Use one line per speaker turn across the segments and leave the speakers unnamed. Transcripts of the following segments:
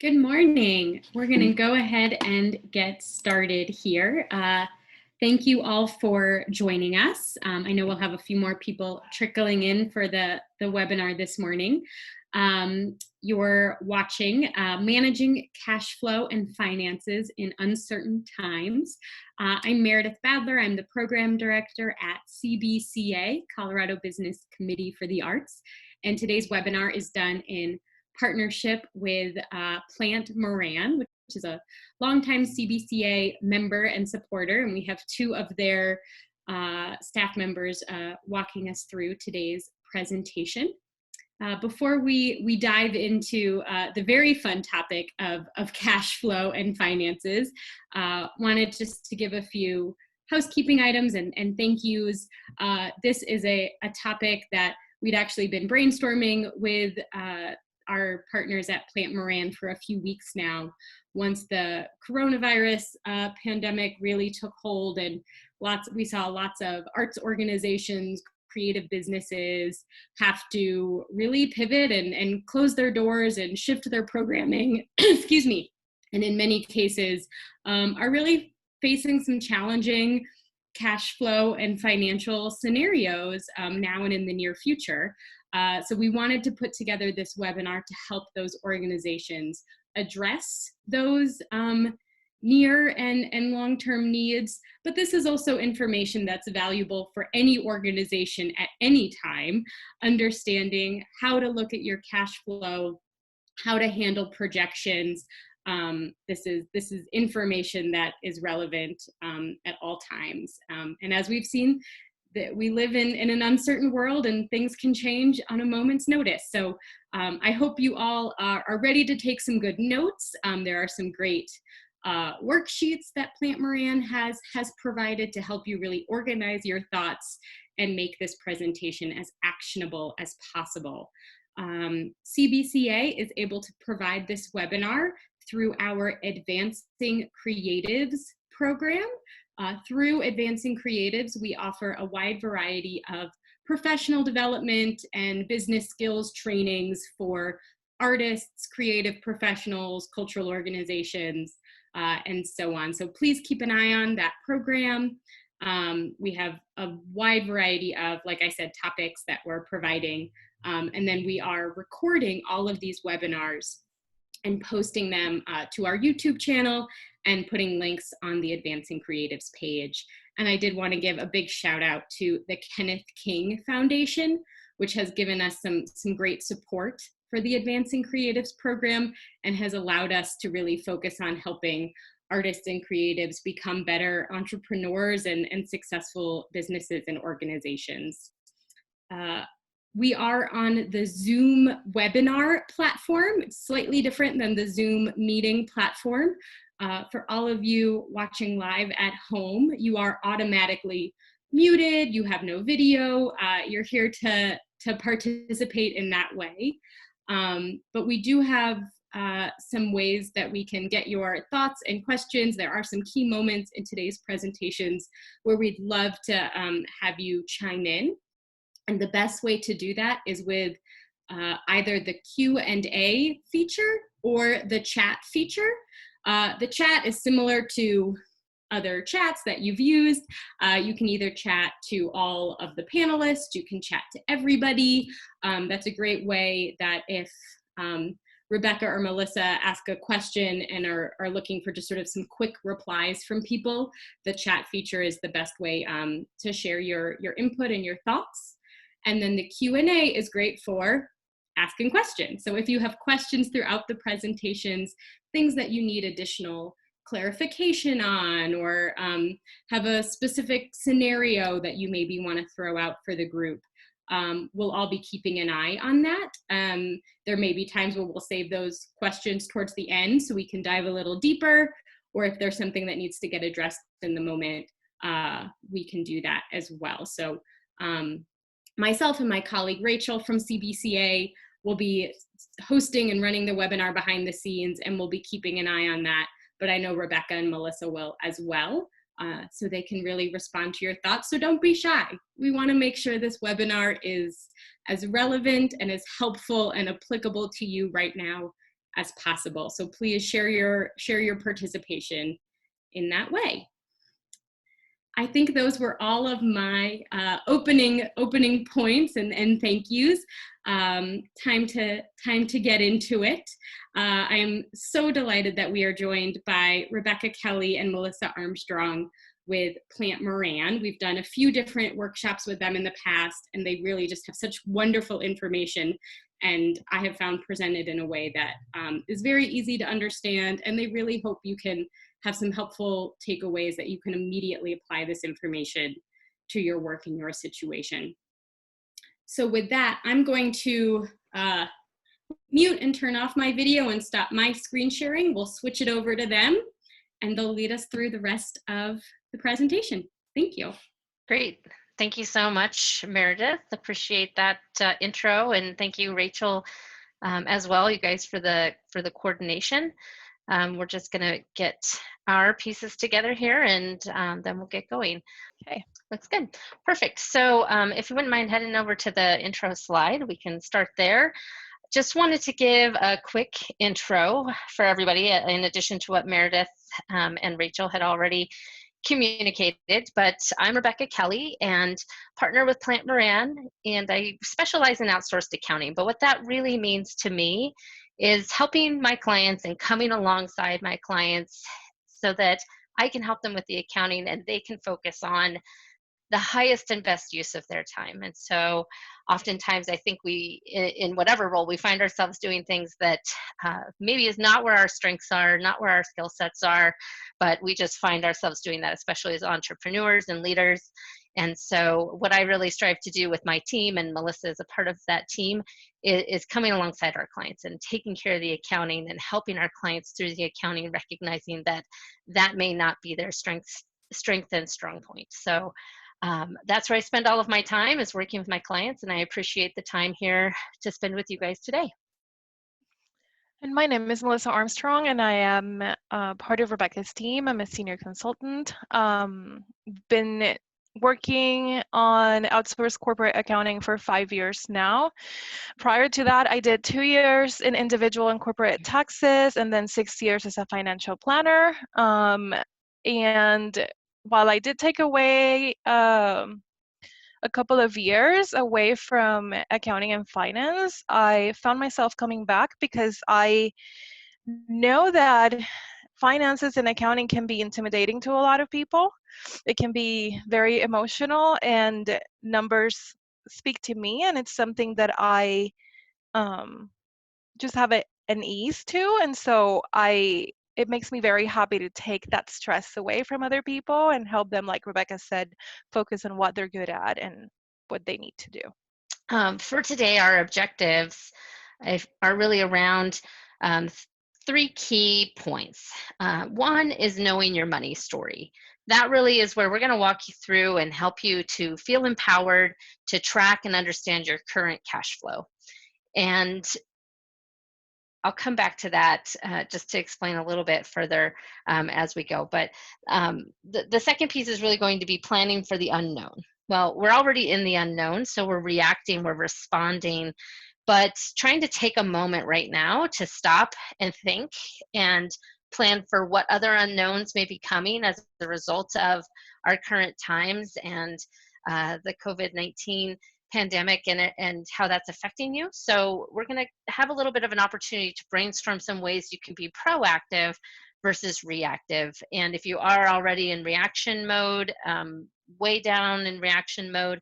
Good morning. We're going to go ahead and get started here. Thank you all for joining us. I know we'll have a few more people trickling in for the webinar this morning. You're watching Managing Cash Flow and Finances in Uncertain Times. I'm Meredith Badler. I'm the Program Director at CBCA, Colorado Business Committee for the Arts. And today's webinar is done in partnership with Plant Moran, which is a longtime CBCA member and supporter, and we have two of their staff members walking us through today's presentation. Before we dive into the very fun topic of cash flow and finances, wanted just to give a few housekeeping items and thank yous. This is a topic that we'd actually been brainstorming with our partners at Plant Moran for a few weeks now, once the coronavirus pandemic really took hold, and we saw lots of arts organizations, creative businesses have to really pivot and close their doors and shift their programming, excuse me, and in many cases are really facing some challenging cash flow and financial scenarios now and in the near future. So we wanted to put together this webinar to help those organizations address those near and long-term needs, but this is also information that's valuable for any organization at any time, understanding how to look at your cash flow, how to handle projections. This is information that is relevant at all times. And as we've seen, that we live in an uncertain world and things can change on a moment's notice. So I hope you all are ready to take some good notes. There are some great worksheets that Plant Moran has provided to help you really organize your thoughts and make this presentation as actionable as possible. CBCA is able to provide this webinar through our Advancing Creatives program. Through Advancing Creatives, we offer a wide variety of professional development and business skills trainings for artists, creative professionals, cultural organizations, and so on. So please keep an eye on that program. We have a wide variety of, like I said, topics that we're providing. And then we are recording all of these webinars and posting them to our YouTube channel and putting links on the Advancing Creatives page. And I did want to give a big shout out to the Kenneth King Foundation, which has given us some great support for the Advancing Creatives program and has allowed us to really focus on helping artists and creatives become better entrepreneurs and successful businesses and organizations. We are on the Zoom webinar platform. It's slightly different than the Zoom meeting platform. For all of you watching live at home, you are automatically muted, you have no video, you're here to participate in that way. But we do have some ways that we can get your thoughts and questions. There are some key moments in today's presentations where we'd love to have you chime in. And the best way to do that is with either the Q&A feature or the chat feature. The chat is similar to other chats that you've used. You can either chat to all of the panelists, you can chat to everybody. That's a great way that if Rebecca or Melissa ask a question and are looking for just sort of some quick replies from people, the chat feature is the best way to share your input and your thoughts. And then the Q&A is great for asking questions. So if you have questions throughout the presentations, things that you need additional clarification on, or have a specific scenario that you maybe want to throw out for the group, we'll all be keeping an eye on that. There may be times where we'll save those questions towards the end so we can dive a little deeper, or if there's something that needs to get addressed in the moment, we can do that as well. So myself and my colleague Rachel from CBCA will be hosting and running the webinar behind the scenes, and we'll be keeping an eye on that. But I know Rebecca and Melissa will as well, so they can really respond to your thoughts. So don't be shy. We want to make sure this webinar is as relevant and as helpful and applicable to you right now as possible. So please share your participation in that way. I think those were all of my opening points and thank yous. Time to get into it. I am so delighted that we are joined by Rebecca Kelly and Melissa Armstrong with Plant Moran. We've done a few different workshops with them in the past, and they really just have such wonderful information, and I have found presented in a way that is very easy to understand, and they really hope you can have some helpful takeaways that you can immediately apply this information to your work and your situation. So with that, I'm going to mute and turn off my video and stop my screen sharing. We'll switch it over to them, and they'll lead us through the rest of the presentation. Thank you.
Great. Thank you so much, Meredith. Appreciate that intro, and thank you, Rachel, as well, you guys, for the coordination. We're just gonna get our pieces together here, and then we'll get going. Okay, looks good. Perfect. So if you wouldn't mind heading over to the intro slide, we can start there. Just wanted to give a quick intro for everybody, in addition to what Meredith and Rachel had already communicated. But I'm Rebecca Kelly and partner with Plant Moran, and I specialize in outsourced accounting. But what that really means to me is helping my clients and coming alongside my clients so that I can help them with the accounting and they can focus on the highest and best use of their time. And so oftentimes I think we, in whatever role, we find ourselves doing things that maybe is not where our strengths are, not where our skill sets are, but we just find ourselves doing that, especially as entrepreneurs and leaders. And so what I really strive to do with my team, and Melissa is a part of that team, is coming alongside our clients and taking care of the accounting and helping our clients through the accounting, recognizing that that may not be their strength and strong point. So that's where I spend all of my time, is working with my clients, and I appreciate the time here to spend with you guys today.
And my name is Melissa Armstrong, and I am part of Rebecca's team. I'm a senior consultant. Been working on outsourced corporate accounting for 5 years now. Prior to that, I did 2 years in individual and corporate taxes, and then 6 years as a financial planner. And while I did take away a couple of years away from accounting and finance, I found myself coming back because I know that finances and accounting can be intimidating to a lot of people. It can be very emotional, and numbers speak to me, and it's something that I just have an ease to, and so it makes me very happy to take that stress away from other people and help them, like Rebecca said, focus on what they're good at and what they need to do.
For today, our objectives are really around 3 key points. One is knowing your money story. That really is where we're going to walk you through and help you to feel empowered to track and understand your current cash flow. And I'll come back to that just to explain a little bit further as we go. But the second piece is really going to be planning for the unknown. Well, we're already in the unknown, so we're reacting, we're responding, but trying to take a moment right now to stop and think and plan for what other unknowns may be coming as a result of our current times and the COVID-19 pandemic and how that's affecting you. So we're going to have a little bit of an opportunity to brainstorm some ways you can be proactive versus reactive. And if you are already in reaction mode, way down in reaction mode,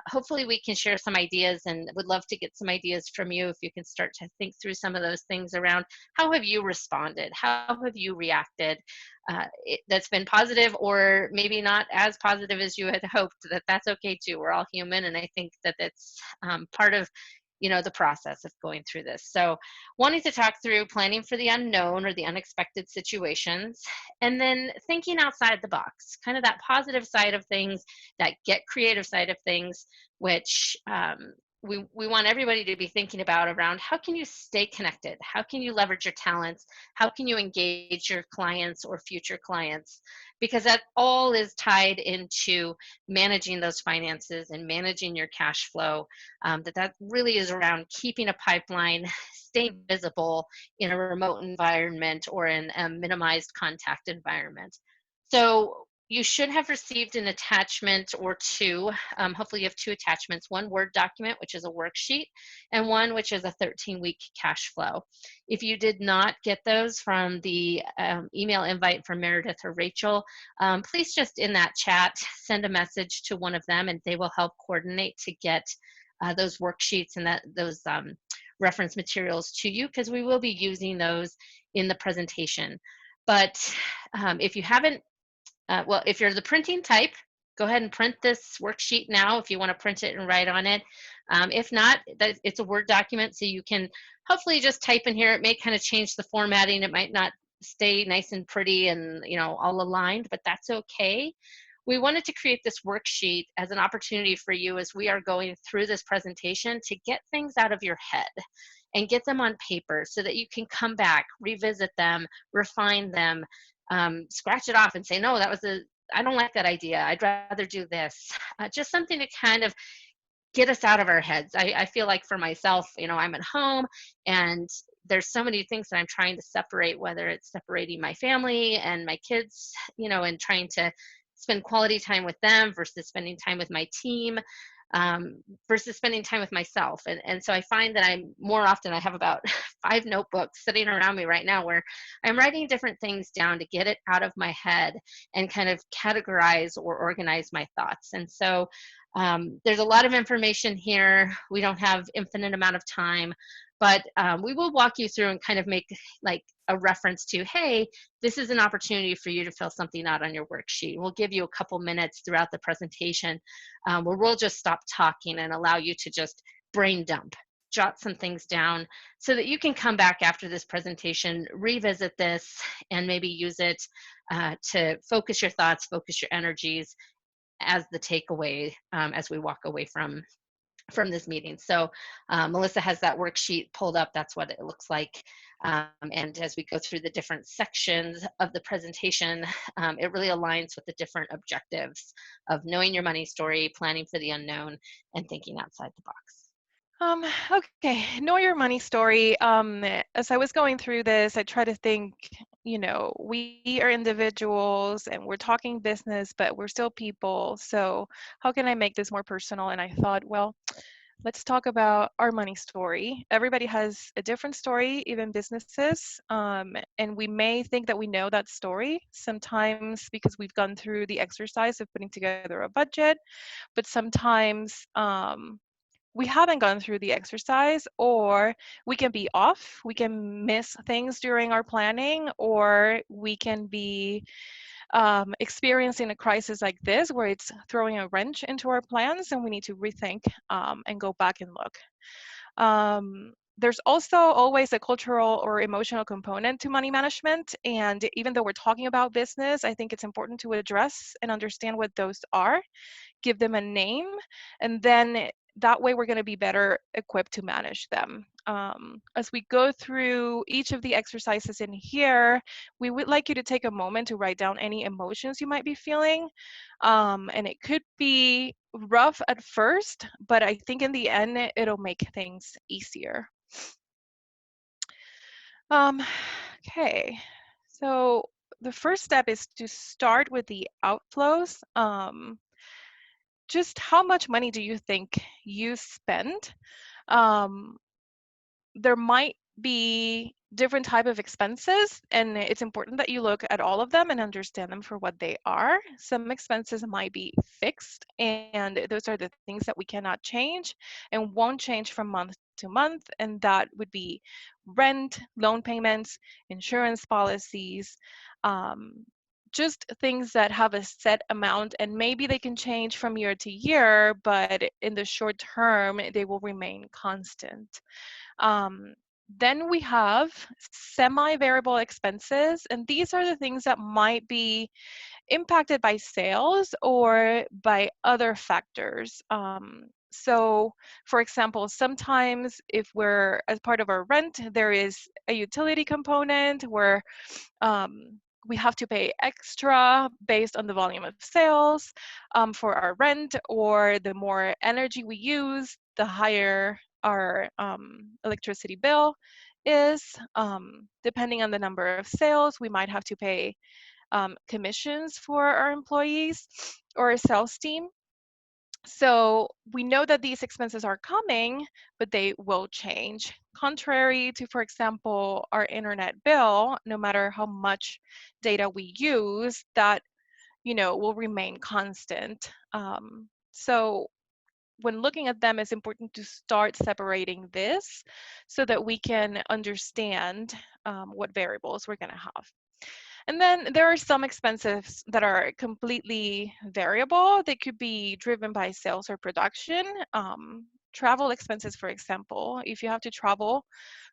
hopefully we can share some ideas, and would love to get some ideas from you if you can start to think through some of those things around how have you responded, how have you reacted, that's been positive or maybe not as positive as you had hoped. That's okay too. We're all human, and I think that that's part of the process of going through this. So wanting to talk through planning for the unknown or the unexpected situations, and then thinking outside the box, kind of that positive side of things, that get creative side of things, which we want everybody to be thinking about around how can you stay connected? How can you leverage your talents? How can you engage your clients or future clients? Because that all is tied into managing those finances and managing your cash flow. That really is around keeping a pipeline, staying visible in a remote environment or in a minimized contact environment. So you should have received an attachment or two. Hopefully you have two attachments, one Word document, which is a worksheet, and one which is a 13-week cash flow. If you did not get those from the email invite from Meredith or Rachel, please just in that chat, send a message to one of them and they will help coordinate to get those worksheets and those reference materials to you, because we will be using those in the presentation. But if you haven't, well, if you're the printing type, go ahead and print this worksheet now if you want to print it and write on it. If not, it's a Word document, so you can hopefully just type in here. It may kind of change the formatting. It might not stay nice and pretty and all aligned, but that's okay. We wanted to create this worksheet as an opportunity for you as we are going through this presentation to get things out of your head and get them on paper so that you can come back, revisit them, refine them, scratch it off and say, no, I don't like that idea. I'd rather do this. Just something to kind of get us out of our heads. I feel like for myself, I'm at home and there's so many things that I'm trying to separate, whether it's separating my family and my kids, and trying to spend quality time with them versus spending time with my team, versus spending time with myself. And so I find that I have about 5 notebooks sitting around me right now where I'm writing different things down to get it out of my head and kind of categorize or organize my thoughts. And so there's a lot of information here. We don't have infinite amount of time, but we will walk you through and kind of make like a reference to, hey, this is an opportunity for you to fill something out on your worksheet. We'll give you a couple minutes throughout the presentation where we'll just stop talking and allow you to just brain dump, jot some things down so that you can come back after this presentation, revisit this, and maybe use it to focus your thoughts, focus your energies as the takeaway as we walk away from this meeting. So Melissa has that worksheet pulled up. That's what it looks like. And as we go through the different sections of the presentation, it really aligns with the different objectives of knowing your money story, planning for the unknown, and thinking outside the box.
Okay, know your money story. As I was going through this, I try to think, we are individuals and we're talking business, but we're still people. So how can I make this more personal? And I thought, well, let's talk about our money story. Everybody has a different story, even businesses. And we may think that we know that story sometimes because we've gone through the exercise of putting together a budget, but sometimes we haven't gone through the exercise, or we can be off, we can miss things during our planning, or we can be experiencing a crisis like this where it's throwing a wrench into our plans and we need to rethink and go back and look. There's also always a cultural or emotional component to money management. And even though we're talking about business, I think it's important to address and understand what those are, give them a name, and then that way we're going to be better equipped to manage them. As we go through each of the exercises in here, we would like you to take a moment to write down any emotions you might be feeling. And it could be rough at first, but I think in the end, it'll make things easier. Okay, so the first step is to start with the outflows. Just how much money do you think you spend? There might be different type of expenses, and it's important that you look at all of them and understand them for what they are. Some expenses might be fixed, and those are the things that we cannot change and won't change from month to month, and that would be rent, loan payments, insurance policies, just things that have a set amount, and maybe they can change from year to year, but in the short term, they will remain constant. Then we have semi-variable expenses, and these are the things that might be impacted by sales or by other factors. So, for example, sometimes if we're as part of our rent, there is a utility component where we have to pay extra based on the volume of sales for our rent, or the more energy we use, the higher our electricity bill is. Depending on the number of sales, we might have to pay commissions for our employees or a sales team. So we know that these expenses are coming, but they will change. Contrary to, for example, our internet bill, no matter how much data we use, that will remain constant. So when looking at them, it's important to start separating this so that we can understand what variables we're going to have. And then there are some expenses that are completely variable. They could be driven by sales or production. Travel expenses, for example, if you have to travel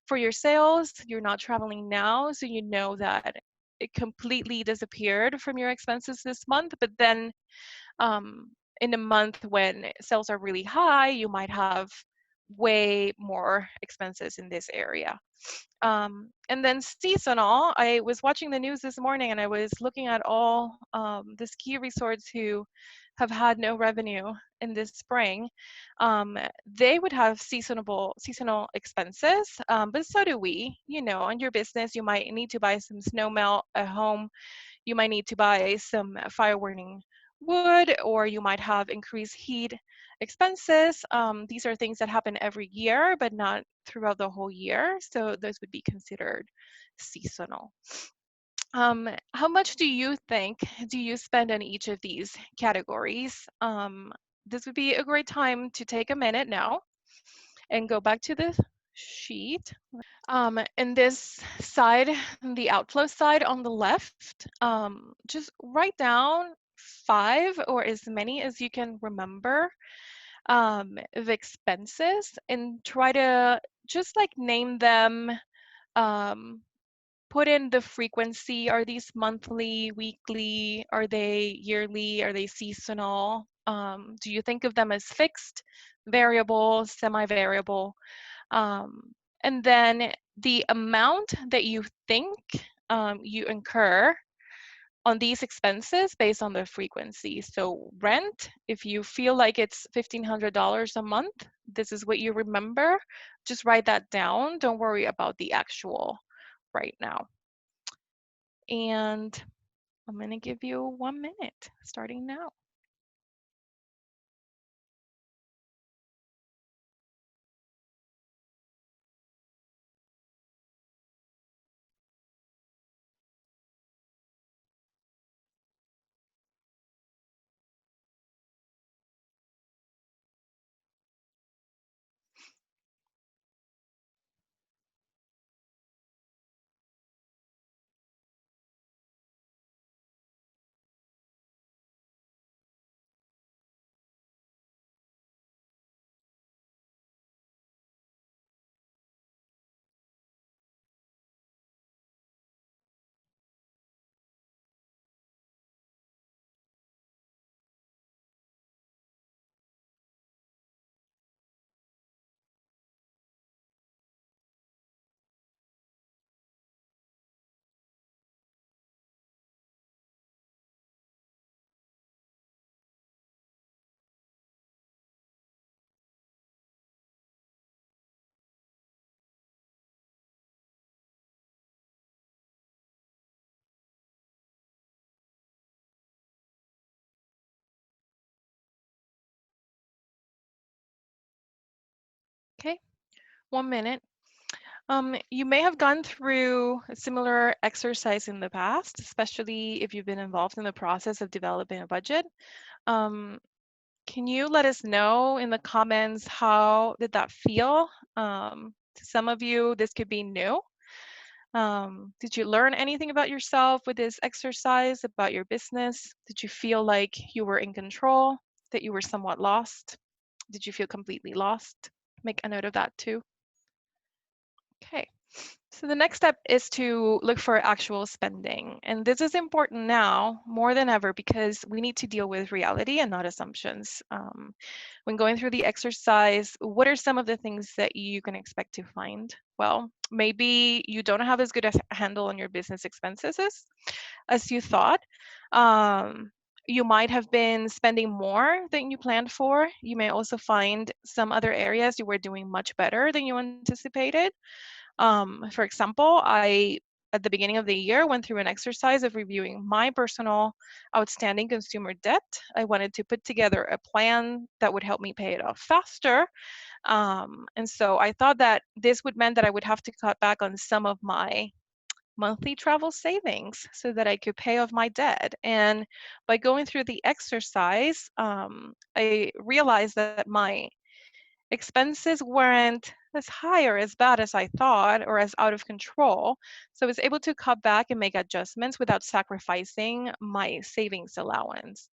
for your sales, you're not traveling now, so you know that it completely disappeared from your expenses this month. But then in a month when sales are really high, you might have way more expenses in this area. And then seasonal, I was watching the news this morning and I was looking at all the ski resorts who have had no revenue in this spring. They would have seasonal expenses, but so do we. On your business, you might need to buy some snow melt at home. You might need to buy some fire warning wood, or you might have increased heat expenses. These are things that happen every year, but not throughout the whole year. So those would be considered seasonal. How much do you think do you spend on each of these categories? This would be a great time to take a minute now and go back to the sheet. In this side, the outflow side on the left, just write down 5 or as many as you can remember of expenses, and try to just like name them, um, put in the frequency. Are these monthly, weekly? Are they yearly? Are they seasonal? Do you think of them as fixed, variable, semi-variable? And then the amount that you think you incur on these expenses based on the frequency. So rent, if you feel like it's $1,500 a month, this is what you remember. Just write that down. Don't worry about the actual right now. And I'm going to give you 1 minute starting now. Okay, 1 minute. You may have gone through a similar exercise in the past, especially if you've been involved in the process of developing a budget. Can you let us know in the comments, how did that feel? To some of you, this could be new. Did you learn anything about yourself with this exercise, about your business? Did you feel like you were in control, that you were somewhat lost? Did you feel completely lost? Make a note of that too. Okay. So the next step is to look for actual spending. And this is important now more than ever because we need to deal with reality and not assumptions. When going through the exercise, what are some of the things that you can expect to find? Well, maybe you don't have as good a handle on your business expenses as you thought. Um, you might have been spending more than you planned for. You may also find some other areas you were doing much better than you anticipated. For example, at the beginning of the year, went through an exercise of reviewing my personal outstanding consumer debt. I wanted to put together a plan that would help me pay it off faster. And so I thought that this would mean that I would have to cut back on some of my monthly travel savings so that I could pay off my debt. And by going through the exercise, I realized that my expenses weren't as high or as bad as I thought or as out of control. So I was able to cut back and make adjustments without sacrificing my savings allowance.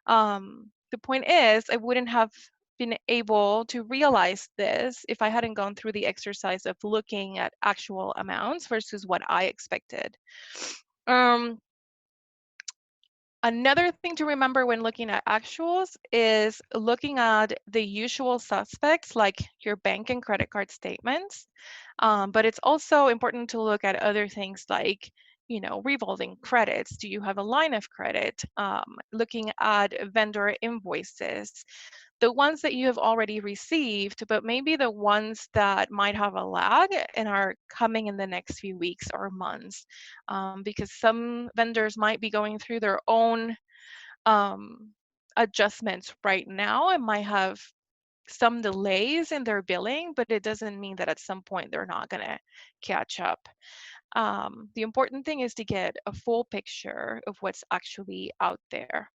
The point is, I wouldn't have been able to realize this if I hadn't gone through the exercise of looking at actual amounts versus what I expected. Um, Another thing to remember when looking at actuals is looking at the usual suspects like your bank and credit card statements. But it's also important to look at other things like, revolving credits. Do you have a line of credit? Looking at vendor invoices, the ones that you have already received, but maybe the ones that might have a lag and are coming in the next few weeks or months, because some vendors might be going through their own um, adjustments right now and might have some delays in their billing, but it doesn't mean that at some point they're not going to catch up. The important thing is to get a full picture of what's actually out there.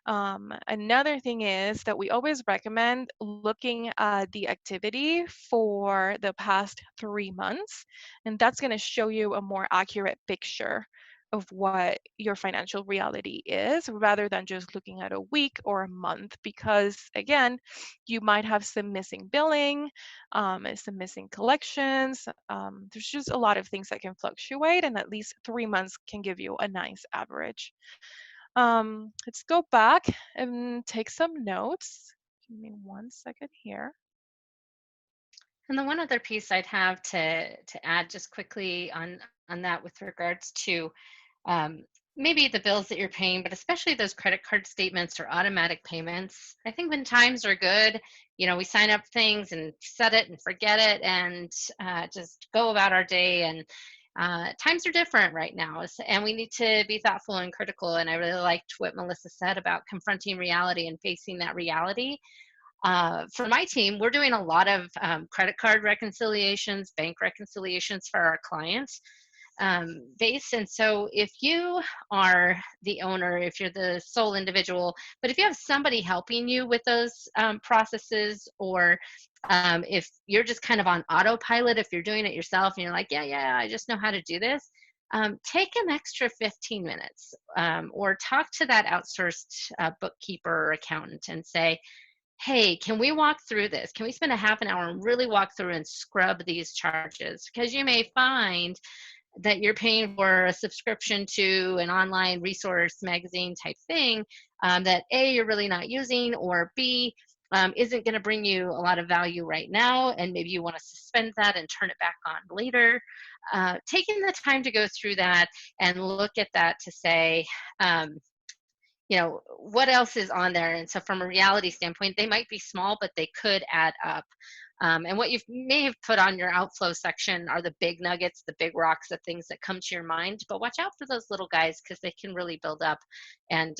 Another thing is that we always recommend looking at the activity for the past 3 months, and that's going to show you a more accurate picture of what your financial reality is rather than just looking at a week or a month, because again, you might have some missing billing, some missing collections. There's just a lot of things that can fluctuate, and at least 3 months can give you a nice average. Let's go back and take some notes. Give me 1 second here.
And the one other piece I'd have to add just quickly on that with regards to um, maybe the bills that you're paying, but especially those credit card statements or automatic payments. I think when times are good, we sign up things and set it and forget it and just go about our day. And times are different right now, and we need to be thoughtful and critical. And I really liked what Melissa said about confronting reality and facing that reality. For my team, we're doing a lot of credit card reconciliations, bank reconciliations for our clients base. And so if you are the owner, if you're the sole individual, but if you have somebody helping you with those processes, or if you're just kind of on autopilot, if you're doing it yourself and you're like, yeah, I just know how to do this, take an extra 15 minutes or talk to that outsourced bookkeeper or accountant and say, hey, can we walk through this? Can we spend a half an hour and really walk through and scrub these charges? Because you may find that you're paying for a subscription to an online resource magazine type thing that A, you're really not using, or B, isn't going to bring you a lot of value right now, and maybe you want to suspend that and turn it back on later. Taking the time to go through that and look at that to say, what else is on there? And so from a reality standpoint, they might be small, but they could add up. And what you may have put on your outflow section are the big nuggets, the big rocks, the things that come to your mind. But watch out for those little guys, because they can really build up and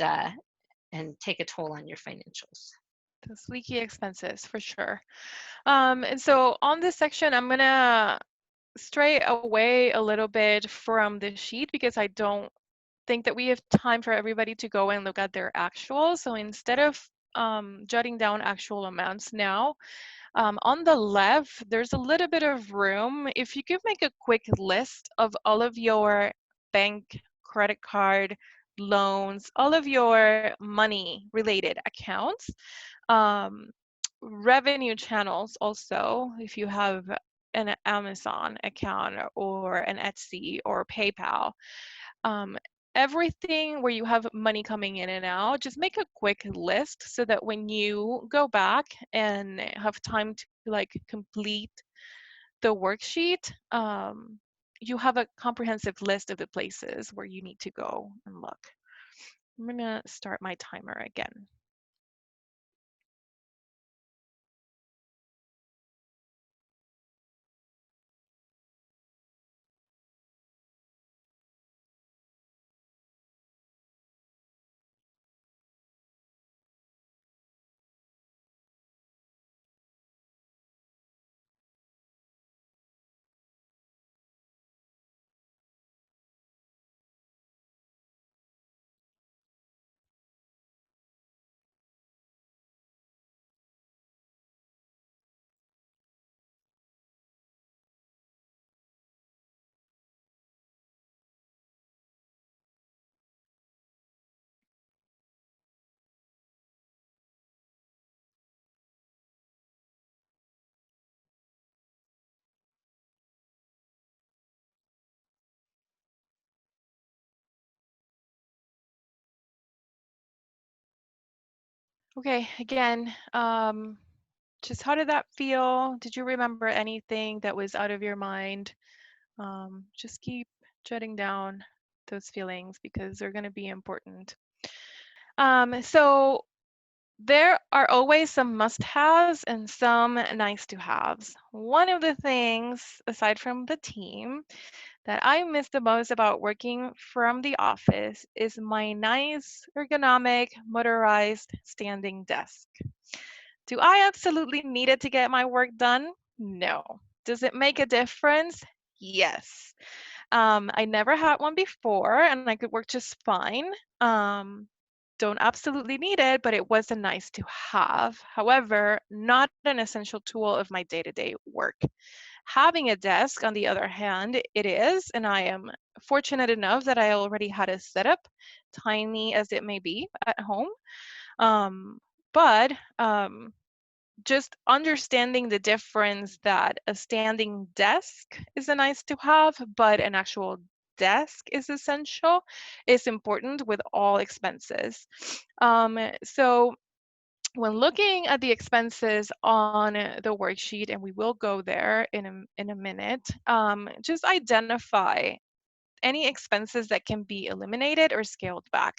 take a toll on your financials.
Those leaky expenses, for sure. And so on this section, I'm going to stray away a little bit from the sheet because I don't think that we have time for everybody to go and look at their actuals. So instead of jotting down actual amounts now, on the left, there's a little bit of room. If you could make a quick list of all of your bank, credit card, loans, all of your money related accounts, revenue channels also, if you have an Amazon account or an Etsy or PayPal. Um, Everything where you have money coming in and out, just make a quick list so that when you go back and have time to like complete the worksheet, you have a comprehensive list of the places where you need to go and look. I'm gonna start my timer again. Okay, again, just how did that feel? Did you remember anything that was out of your mind? Just keep jotting down those feelings because they're going to be important. So there are always some must-haves and some nice-to-haves. One of the things, aside from the team, that I miss the most about working from the office is my nice, ergonomic, motorized standing desk. Do I absolutely need it to get my work done? No. Does it make a difference? Yes. I never had one before and I could work just fine. Don't absolutely need it, but it was a nice to have. However, not an essential tool of my day-to-day work. Having a desk, on the other hand, it is, and I am fortunate enough that I already had a setup, tiny as it may be, at home. Um, but just understanding the difference that a standing desk is a nice to have, but an actual desk is essential, is important with all expenses. So when looking at the expenses on the worksheet, and we will go there in a minute, just identify any expenses that can be eliminated or scaled back.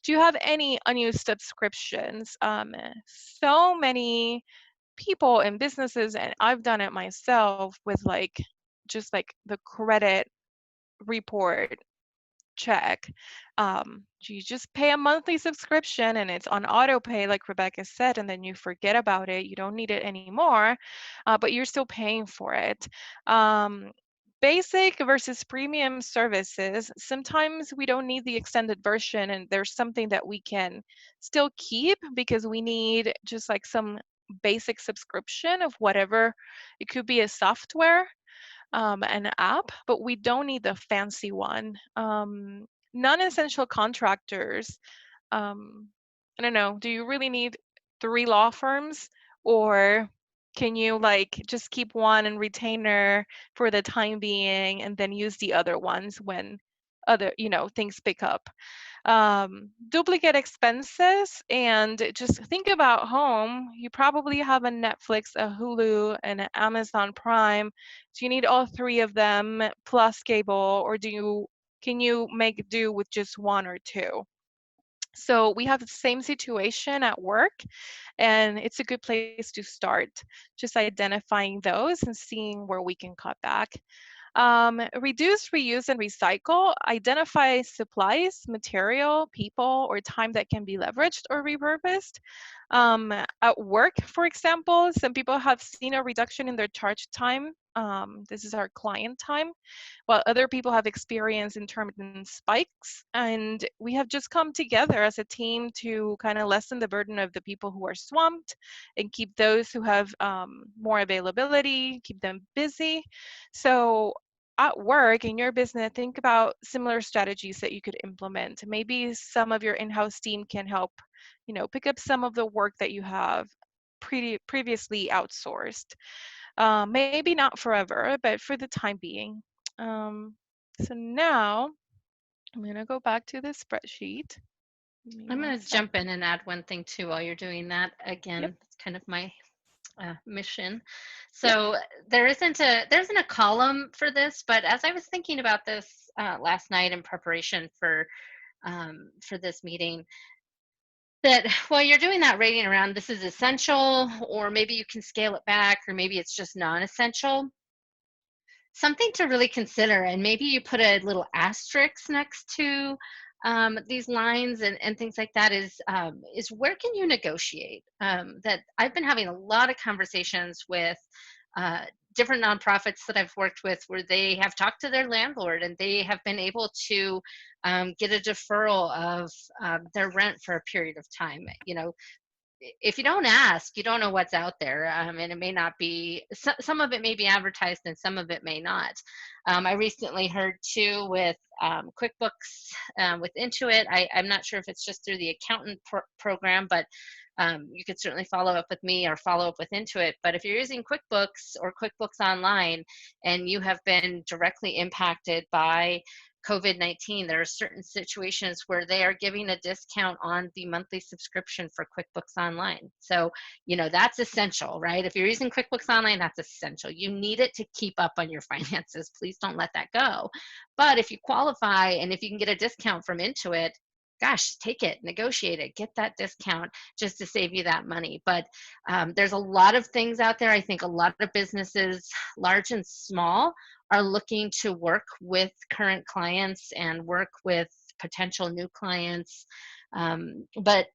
Do you have any unused subscriptions? So many people and businesses, and I've done it myself with like just like the credit report check. You just pay a monthly subscription and it's on auto pay, like Rebecca said, and then you forget about it. You don't need it anymore, but you're still paying for it. Um, Basic versus premium services. Sometimes we don't need the extended version, and there's something that we can still keep because we need just like some basic subscription of whatever. It could be a software, an app, but we don't need the fancy one. Non-essential contractors. Um, I don't know. Do you really need 3 law firms, or can you like just keep one and retainer for the time being, and then use the other ones when other things pick up? Duplicate expenses, and just think about home. You probably have a Netflix, a Hulu, and an Amazon Prime. Do you need all 3 of them plus cable, or can you make do with just 1 or 2? So we have the same situation at work, and it's a good place to start, just identifying those and seeing where we can cut back. Reduce, reuse, and recycle. Identify supplies, material, people, or time that can be leveraged or repurposed. At work, for example, some people have seen a reduction in their charge time. This is our client time, while other people have experienced intermittent spikes. And we have just come together as a team to kind of lessen the burden of the people who are swamped and keep those who have more availability, keep them busy. So at work in your business, think about similar strategies that you could implement. Maybe some of your in-house team can help, pick up some of the work that you have previously outsourced. Maybe not forever, but for the time being. So now I'm going to go back to the spreadsheet. Give me
I'm
one
going to
sec.
jump in and add one thing too while you're doing that.
Yep.
Again, it's kind of my mission.
Yep.
So there isn't a column for this, but as I was thinking about this last night in preparation for this meeting, that while you're doing that rating around this is essential, or maybe you can scale it back, or maybe it's just non-essential, something to really consider, and maybe you put a little asterisk next to these lines and things like that, is where can you negotiate? That I've been having a lot of conversations with uh, different nonprofits that I've worked with where they have talked to their landlord and they have been able to get a deferral of their rent for a period of time. You know, if you don't ask, you don't know what's out there. And it may not be, some of it may be advertised and some of it may not. I recently heard too with QuickBooks with Intuit. I'm not sure if it's just through the accountant program, but you could certainly follow up with me or follow up with Intuit. But if you're using QuickBooks or QuickBooks Online and you have been directly impacted by COVID-19, there are certain situations where they are giving a discount on the monthly subscription for QuickBooks Online. So, you know, that's essential, right? If you're using QuickBooks Online, that's essential. You need it to keep up on your finances. Please don't let that go. But if you qualify and if you can get a discount from Intuit, gosh, take it, negotiate it, get that discount just to save you that money. But there's a lot of things out there. I think a lot of businesses, large and small, are looking to work with current clients and work with potential new clients. But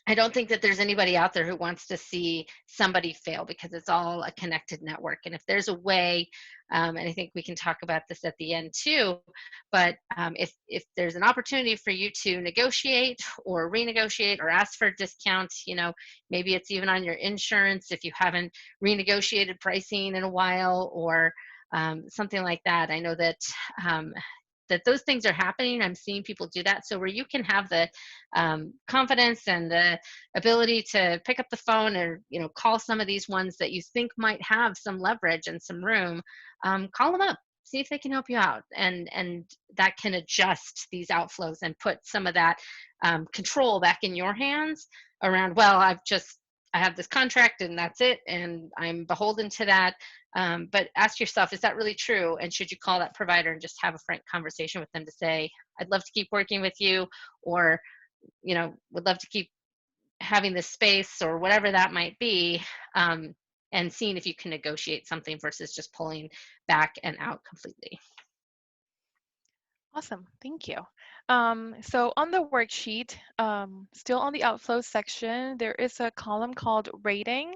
I don't think that there's anybody out there who wants to see somebody fail, because it's all a connected network. And if there's a way, and I think we can talk about this at the end too, but if there's an opportunity for you to negotiate or renegotiate or ask for a discount, you know, maybe it's even on your insurance if you haven't renegotiated pricing in a while, or something like that. I know that that those things are happening. I'm seeing people do that. So where you can have the confidence and the ability to pick up the phone or, you know, call some of these ones that you think might have some leverage and some room, call them up, see if they can help you out, and that can adjust these outflows and put some of that control back in your hands around, well, I have this contract and that's it, and I'm beholden to that. But ask yourself, is that really true? And should you call that provider and just have a frank conversation with them to say, I'd love to keep working with you, or, you know, would love to keep having this space, or whatever that might be, and seeing if you can negotiate something versus just pulling back and out completely.
Awesome, thank you. So on the worksheet, still on the outflow section, there is a column called rating,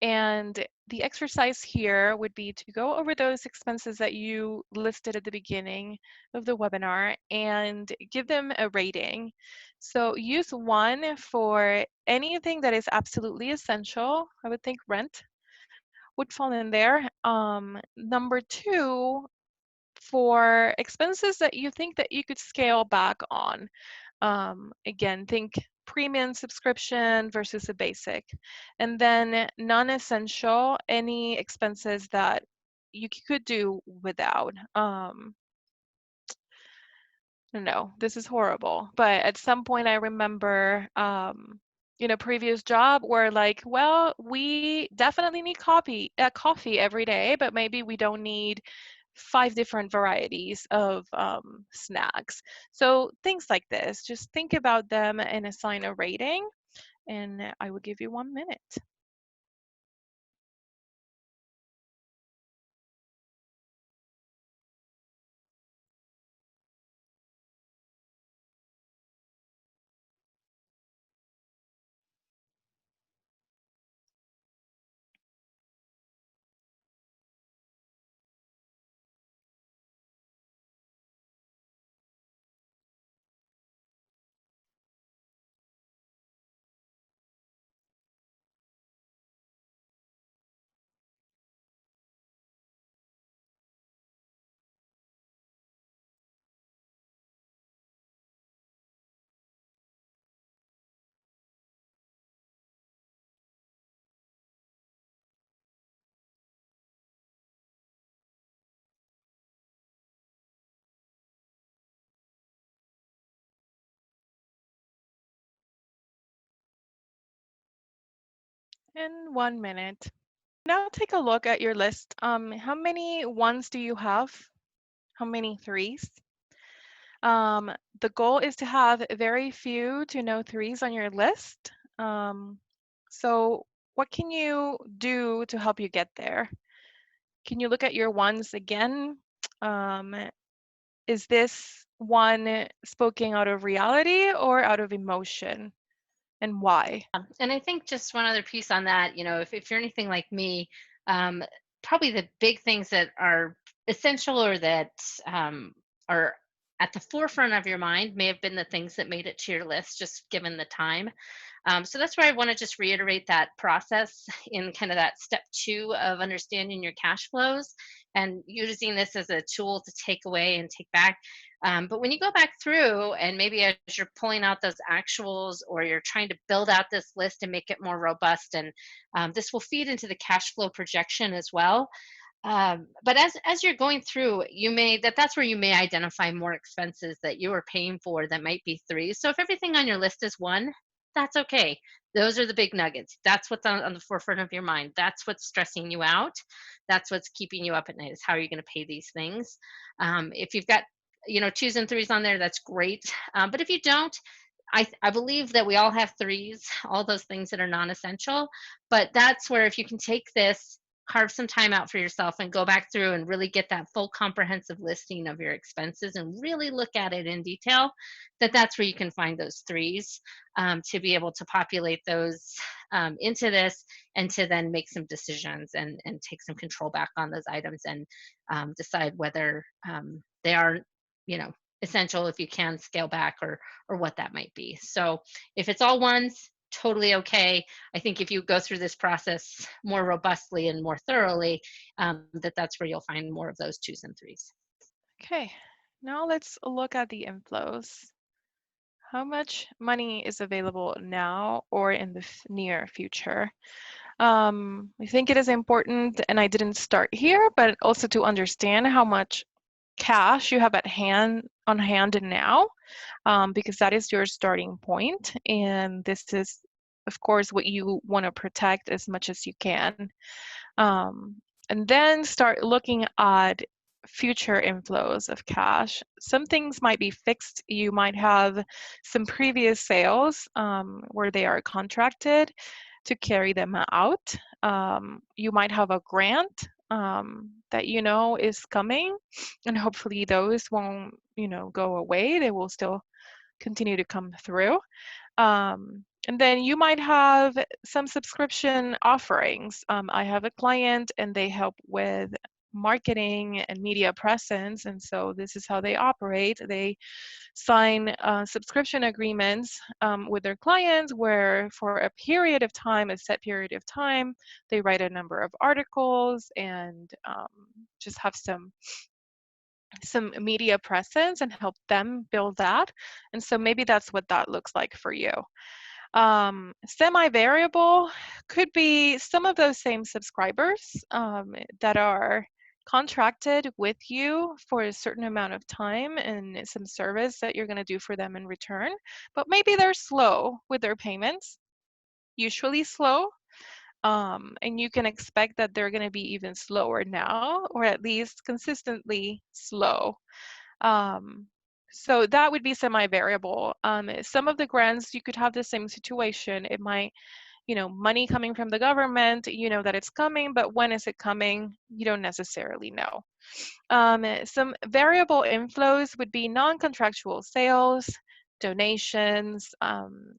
and the exercise here would be to go over those expenses that you listed at the beginning of the webinar and give them a rating. So use 1 for anything that is absolutely essential. I would think rent would fall in there. Number 2, for expenses that you think that you could scale back on. Again, think premium subscription versus a basic. And then non-essential, any expenses that you could do without. No, this is horrible. But at some point I remember in a previous job where like, well, we definitely need coffee every day, but maybe we don't need 5 different varieties of snacks. So things like this, just think about them and assign a rating. And I will give you 1 minute. In 1 minute. Now take a look at your list. How many ones do you have? How many threes? Um, the goal is to have very few to no threes on your list. So what can you do to help you get there? Can you look at your ones again? Um, is this one spoken out of reality or out of emotion, and why?
And I think just one other piece on that, if you're anything like me, um, probably the big things that are essential or that are at the forefront of your mind may have been the things that made it to your list, just given the time. So that's why I want to just reiterate that process in kind of that step 2 of understanding your cash flows and using this as a tool to take away and take back. But when you go back through and maybe as you're pulling out those actuals or you're trying to build out this list and make it more robust, and this will feed into the cash flow projection as well. But as you're going through, that's where you may identify more expenses that you are paying for that might be threes. So if everything on your list is one, that's okay. Those are the big nuggets. That's what's on the forefront of your mind. That's what's stressing you out. That's what's keeping you up at night, is how are you going to pay these things. If you've got twos and threes on there, that's great. But if you don't, I believe that we all have threes, all those things that are non-essential. But that's where if you can take this, carve some time out for yourself and go back through and really get that full comprehensive listing of your expenses and really look at it in detail, that's where you can find those threes, to be able to populate those into this and to then make some decisions and take some control back on those items and decide whether they are essential, if you can scale back, or what that might be. So if it's all ones, totally okay. I think if you go through this process more robustly and more thoroughly, that's where you'll find more of those twos and threes.
Okay, now let's look at the inflows. How much money is available now or in the near future? I think it is important, and I didn't start here, but also to understand how much cash you have on hand now, because that is your starting point, and this is, of course, what you want to protect as much as you can. And then start looking at future inflows of cash. Some things might be fixed. You might have some previous sales where they are contracted to carry them out. You might have a grant that is coming, and hopefully those won't go away. They will still continue to come through. And then you might have some subscription offerings. I have a client and they help with marketing and media presence, and so this is how they operate. They sign subscription agreements with their clients where for a period of time, a set period of time, they write a number of articles and just have some media presence and help them build that. And so maybe that's what that looks like for you. Semi-variable could be some of those same subscribers that are contracted with you for a certain amount of time and some service that you're going to do for them in return, but maybe they're slow with their payments, usually slow. And you can expect that they're going to be even slower now, or at least consistently slow. So that would be semi-variable. Some of the grants, you could have the same situation. It might, money coming from the government, you know that it's coming, but when is it coming? You don't necessarily know. Some variable inflows would be non-contractual sales, donations.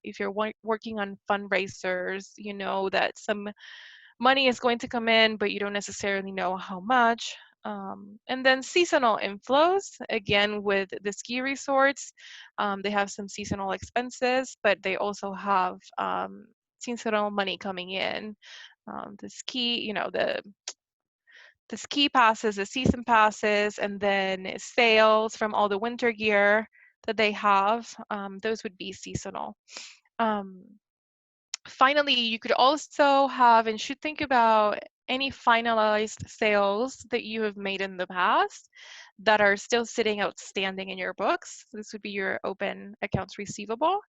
If you're working on fundraisers, you know that some money is going to come in, but you don't necessarily know how much. And then seasonal inflows, again, with the ski resorts, they have some seasonal expenses, but they also have seasonal money coming in. The ski, the ski passes, the season passes, and then sales from all the winter gear that they have. Those would be seasonal. Finally, you could also have and should think about any finalized sales that you have made in the past that are still sitting outstanding in your books. This would be your open accounts receivable.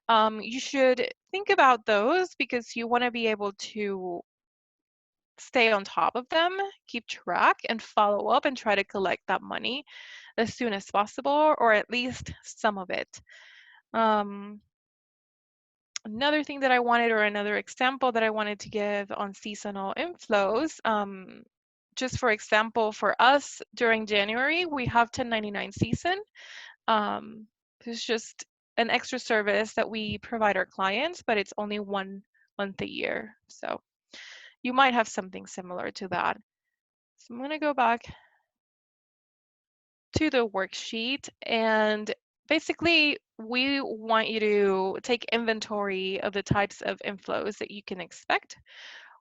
You should think about those because you want to be able to stay on top of them, keep track, and follow up and try to collect that money as soon as possible, or at least some of it. Another thing that I wanted, or another example that I wanted to give on seasonal inflows, just for example, for us during January, we have 1099 season. It's just an extra service that we provide our clients, but it's only 1 month a year. So you might have something similar to that. So I'm going to go back to the worksheet, and basically we want you to take inventory of the types of inflows that you can expect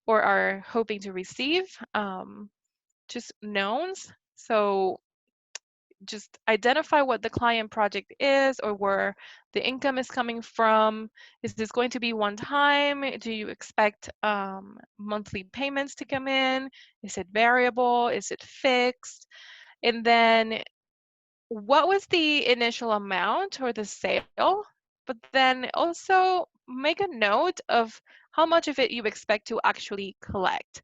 or are hoping to receive, just knowns. So just identify what the client project is or where the income is coming from. Is this going to be one time? Do you expect monthly payments to come in? Is it variable? Is it fixed? And then what was the initial amount or the sale? But then also make a note of how much of it you expect to actually collect.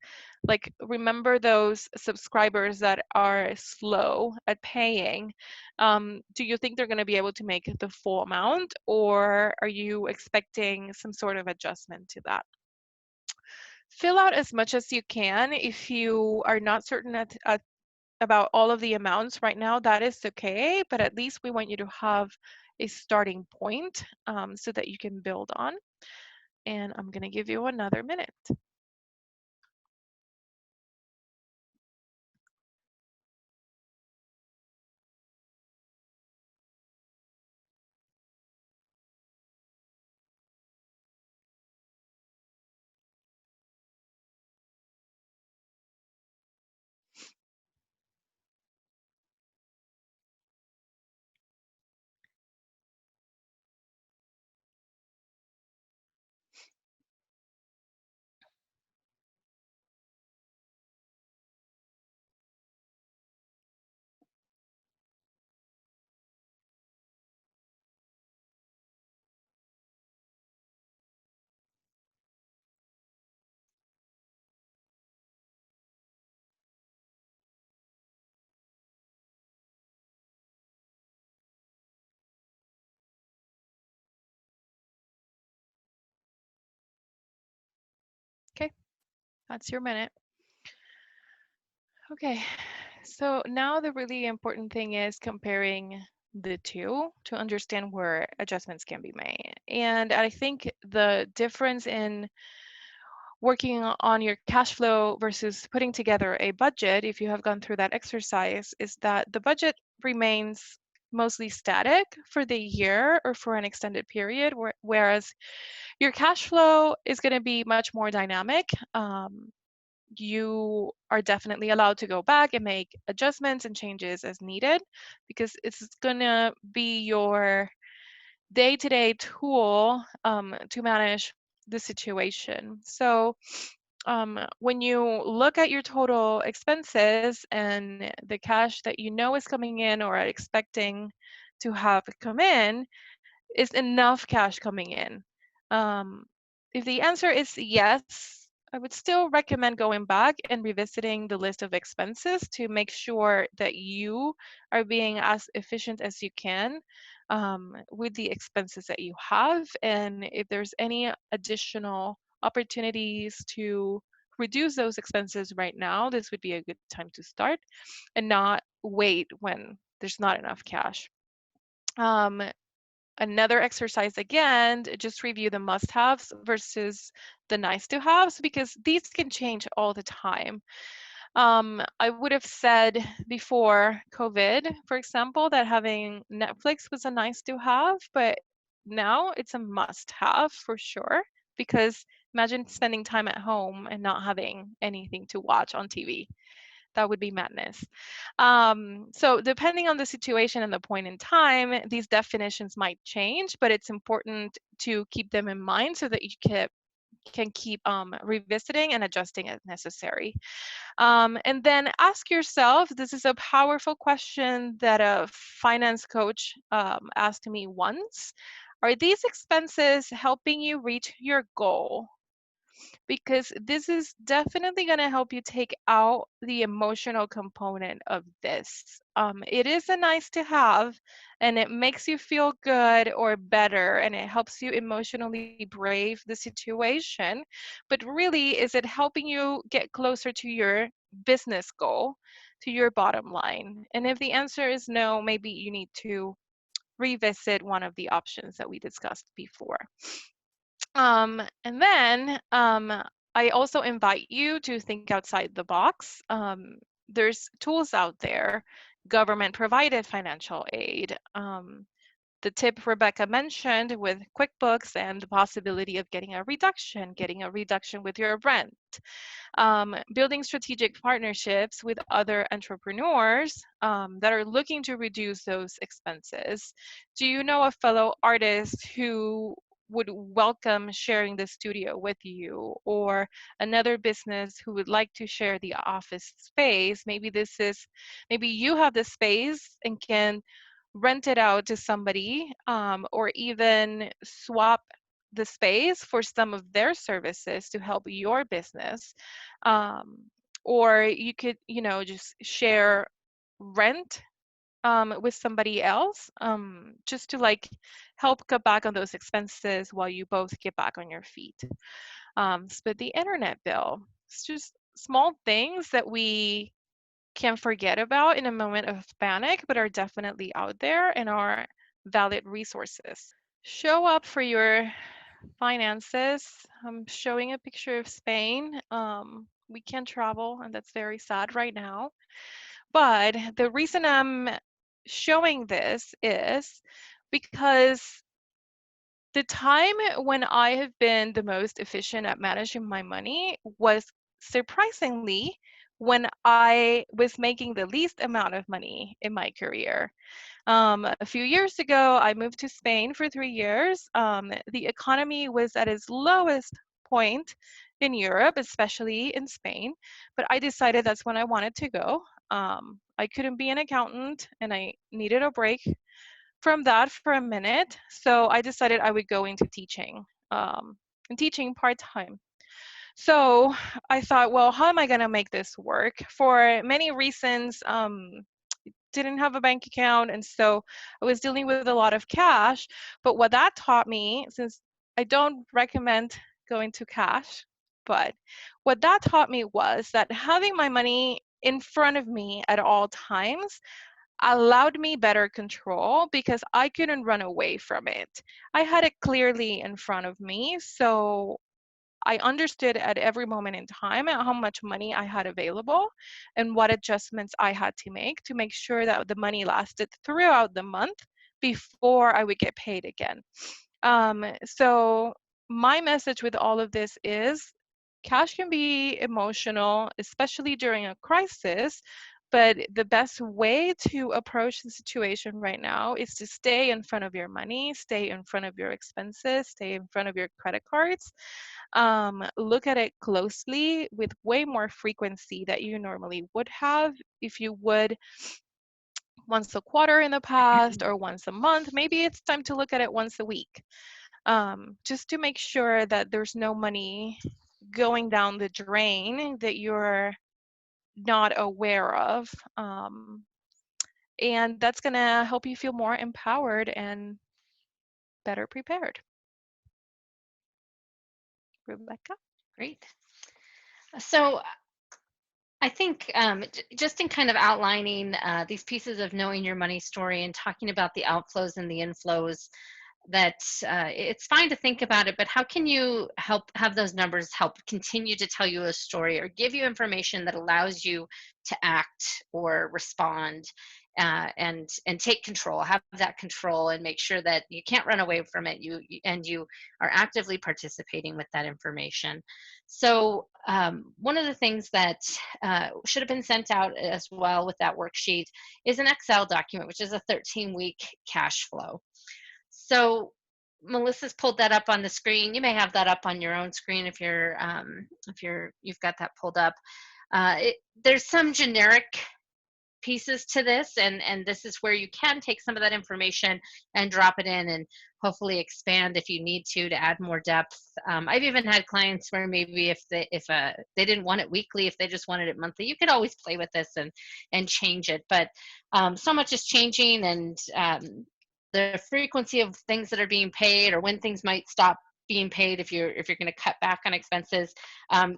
Like, remember those subscribers that are slow at paying. Do you think they're going to be able to make the full amount, or are you expecting some sort of adjustment to that? Fill out as much as you can. If you are not certain about all of the amounts right now, that is okay, but at least we want you to have a starting point so that you can build on. And I'm going to give you another minute. Okay, that's your minute. Okay, so now the really important thing is comparing the two to understand where adjustments can be made. And I think the difference in working on your cash flow versus putting together a budget, if you have gone through that exercise, is that the budget remains mostly static for the year or for an extended period, whereas your cash flow is going to be much more dynamic. You are definitely allowed to go back and make adjustments and changes as needed because it's going to be your day-to-day tool to manage the situation. So when you look at your total expenses and the cash that you know is coming in or are expecting to have come in, is enough cash coming in? If the answer is yes, I would still recommend going back and revisiting the list of expenses to make sure that you are being as efficient as you can with the expenses that you have. And if there's any additional opportunities to reduce those expenses right now, this would be a good time to start and not wait when there's not enough cash. Another exercise again, just review the must-haves versus the nice-to-haves because these can change all the time. I would have said before COVID, for example, that having Netflix was a nice-to-have, but now it's a must-have for sure because imagine spending time at home and not having anything to watch on TV. That would be madness. So depending on the situation and the point in time, these definitions might change, but it's important to keep them in mind so that you can keep revisiting and adjusting as necessary. And then ask yourself, this is a powerful question that a finance coach asked me once. Are these expenses helping you reach your goal? Because this is definitely going to help you take out the emotional component of this. It is a nice to have, and it makes you feel good or better, and it helps you emotionally brave the situation. But really, is it helping you get closer to your business goal, to your bottom line? And if the answer is no, maybe you need to revisit one of the options that we discussed before. And then I also invite you to think outside the box. There's tools out there, government provided financial aid. The tip Rebecca mentioned with QuickBooks and the possibility of getting a reduction with your rent. Building strategic partnerships with other entrepreneurs that are looking to reduce those expenses. Do you know a fellow artist who would welcome sharing the studio with you, or another business who would like to share the office space? Maybe you have the space and can rent it out to somebody, or even swap the space for some of their services to help your business. Um, or you could, just share rent with somebody else, just to help cut back on those expenses while you both get back on your feet. Split the internet bill. It's just small things that we can forget about in a moment of panic, but are definitely out there and are valid resources. Show up for your finances. I'm showing a picture of Spain. We can't travel, and that's very sad right now. But the reason I'm showing this is because the time when I have been the most efficient at managing my money was surprisingly when I was making the least amount of money in my career. A few years ago, I moved to Spain for 3 years. The economy was at its lowest point in Europe, especially in Spain, but I decided that's when I wanted to go. I couldn't be an accountant and I needed a break from that for a minute. So I decided I would go into teaching, and teaching part-time. So I thought, well, how am I going to make this work? For many reasons, didn't have a bank account, and so I was dealing with a lot of cash. But what that taught me, since I don't recommend going to cash, but what that taught me was that having my money in front of me at all times allowed me better control because I couldn't run away from it. I had it clearly in front of me, so I understood at every moment in time how much money I had available and what adjustments I had to make sure that the money lasted throughout the month before I would get paid again. So my message with all of this is cash can be emotional, especially during a crisis, but the best way to approach the situation right now is to stay in front of your money, stay in front of your expenses, stay in front of your credit cards. Look at it closely with way more frequency that you normally would have if you would once a quarter in the past or once a month. Maybe it's time to look at it once a week, just to make sure that there's no money going down the drain that you're not aware of. And that's going to help you feel more empowered and better prepared. Rebecca?
Great. So I think just in kind of outlining these pieces of knowing your money story and talking about the outflows and the inflows, that it's fine to think about it, but how can you have those numbers help continue to tell you a story or give you information that allows you to act or respond, and take control, have that control, and make sure that you can't run away from it, and you are actively participating with that information. So one of the things that should have been sent out as well with that worksheet is an Excel document, which is a 13-week cash flow. So Melissa's pulled that up on the screen. You may have that up on your own screen if you've got that pulled up. There's some generic pieces to this, and this is where you can take some of that information and drop it in and hopefully expand if you need to add more depth. I've even had clients where maybe if they didn't want it weekly, if they just wanted it monthly, you could always play with this and change it. But so much is changing, and the frequency of things that are being paid or when things might stop being paid if you're going to cut back on expenses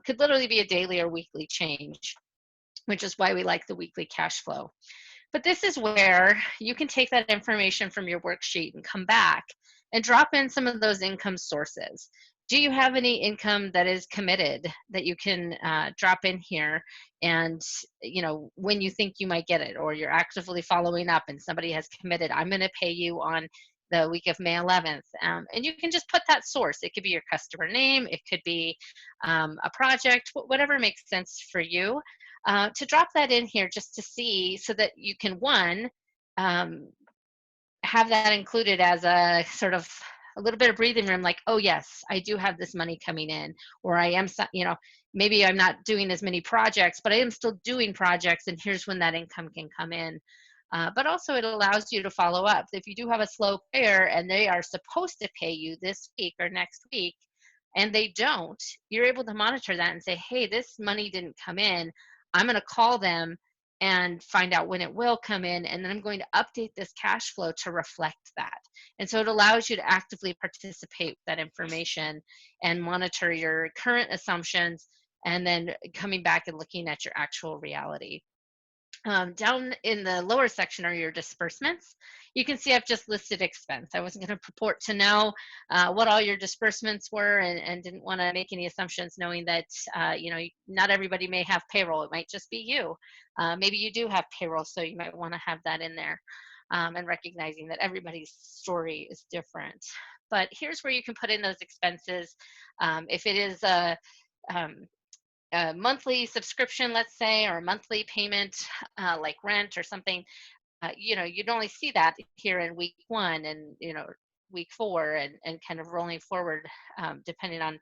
could literally be a daily or weekly change, which is why we like the weekly cash flow. But this is where you can take that information from your worksheet and come back and drop in some of those income sources. Do you have any income that is committed that you can drop in here, and when you think you might get it, or you're actively following up and somebody has committed, I'm going to pay you on the week of May 11th. And you can just put that source. It could be your customer name. It could be a project, whatever makes sense for you. To drop that in here just to see, so that you can, one, have that included as a sort of a little bit of breathing room, like, oh yes, I do have this money coming in, or I am, maybe I'm not doing as many projects, but I am still doing projects, and here's when that income can come in. But also it allows you to follow up. If you do have a slow payer and they are supposed to pay you this week or next week, and they don't, you're able to monitor that and say, hey, this money didn't come in. I'm going to call them and find out when it will come in, and then I'm going to update this cash flow to reflect that. And so it allows you to actively participate with that information and monitor your current assumptions, and then coming back and looking at your actual reality. Down in the lower section are your disbursements. You can see I've just listed expense. I wasn't going to purport to know what all your disbursements were, and didn't want to make any assumptions, knowing that not everybody may have payroll. It might just be you. Maybe you do have payroll, so you might want to have that in there, and recognizing that everybody's story is different. But here's where you can put in those expenses. If it is a monthly subscription, let's say, or a monthly payment like rent or something, you'd only see that here in week 1 and week 4 and kind of rolling forward, depending on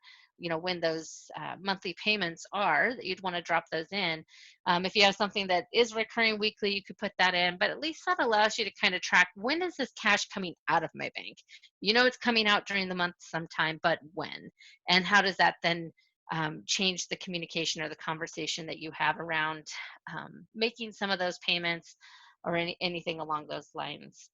when those monthly payments are, that you'd want to drop those in. If you have something that is recurring weekly, you could put that in, but at least that allows you to kind of track, when is this cash coming out of my bank? It's coming out during the month sometime, but when? And how does that then change the communication or the conversation that you have around making some of those payments, or anything along those lines.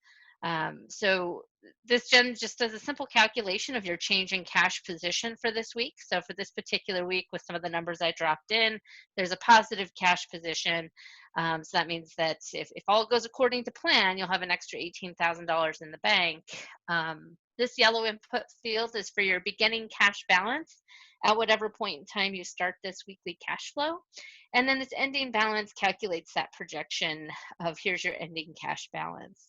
So this just does a simple calculation of your change in cash position for this week. So for this particular week, with some of the numbers I dropped in, there's a positive cash position. So that means that if all goes according to plan, you'll have an extra $18,000 in the bank. This yellow input field is for your beginning cash balance at whatever point in time you start this weekly cash flow. And then this ending balance calculates that projection of, here's your ending cash balance.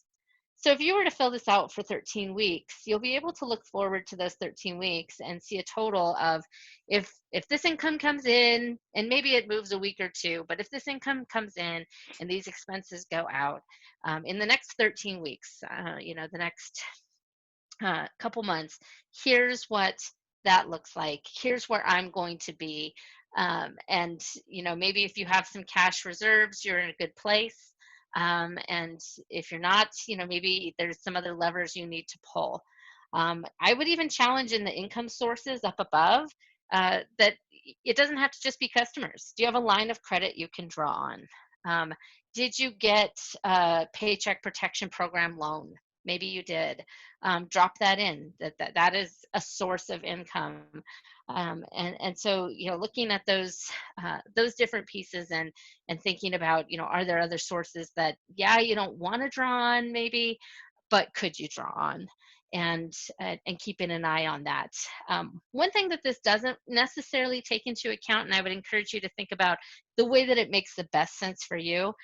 So if you were to fill this out for 13 weeks, you'll be able to look forward to those 13 weeks and see a total of, if this income comes in, and maybe it moves a week or two, but if this income comes in and these expenses go out in the next 13 weeks, the next couple months, here's what that looks like. Here's where I'm going to be. And maybe if you have some cash reserves, you're in a good place. And if you're not, maybe there's some other levers you need to pull. I would even challenge in the income sources up above that it doesn't have to just be customers. Do you have a line of credit you can draw on? Did you get a Paycheck Protection Program loan? Maybe you did. Drop that in. That is a source of income. And so looking at those different pieces and thinking about are there other sources that you don't want to draw on maybe, but could you draw on, and keeping an eye on that. One thing that this doesn't necessarily take into account, and I would encourage you to think about the way that it makes the best sense for you,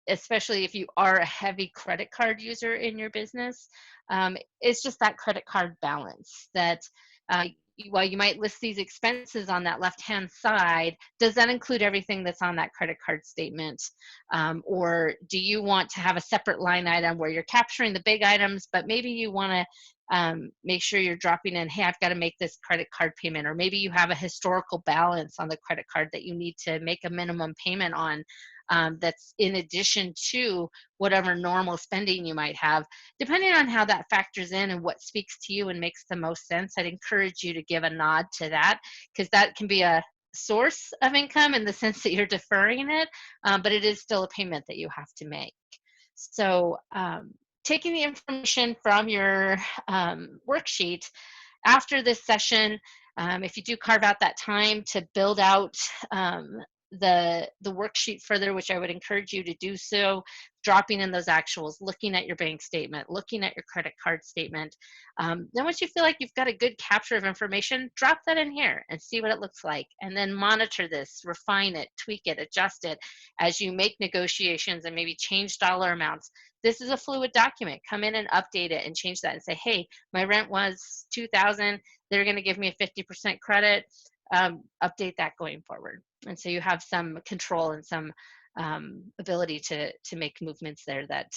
especially if you are a heavy credit card user in your business, it's just that credit card balance that while you might list these expenses on that left-hand side, does that include everything that's on that credit card statement? Or do you want to have a separate line item where you're capturing the big items, but maybe you want make sure you're dropping in, hey, I've got to make this credit card payment, or maybe you have a historical balance on the credit card that you need to make a minimum payment on, that's in addition to whatever normal spending you might have. Depending on how that factors in and what speaks to you and makes the most sense, I'd encourage you to give a nod to that, because that can be a source of income in the sense that you're deferring it, but it is still a payment that you have to make. So taking the information from your worksheet after this session, if you do carve out that time to build out the worksheet further, which I would encourage you to do so, dropping in those actuals, looking at your bank statement, looking at your credit card statement. Then once you feel like you've got a good capture of information, drop that in here and see what it looks like. And then monitor this, refine it, tweak it, adjust it as you make negotiations and maybe change dollar amounts. This is a fluid document. Come in and update it and change that and say, hey, my rent was $2,000. They're going to give me a 50% credit. Update that going forward. And so you have some control and some ability to make movements there that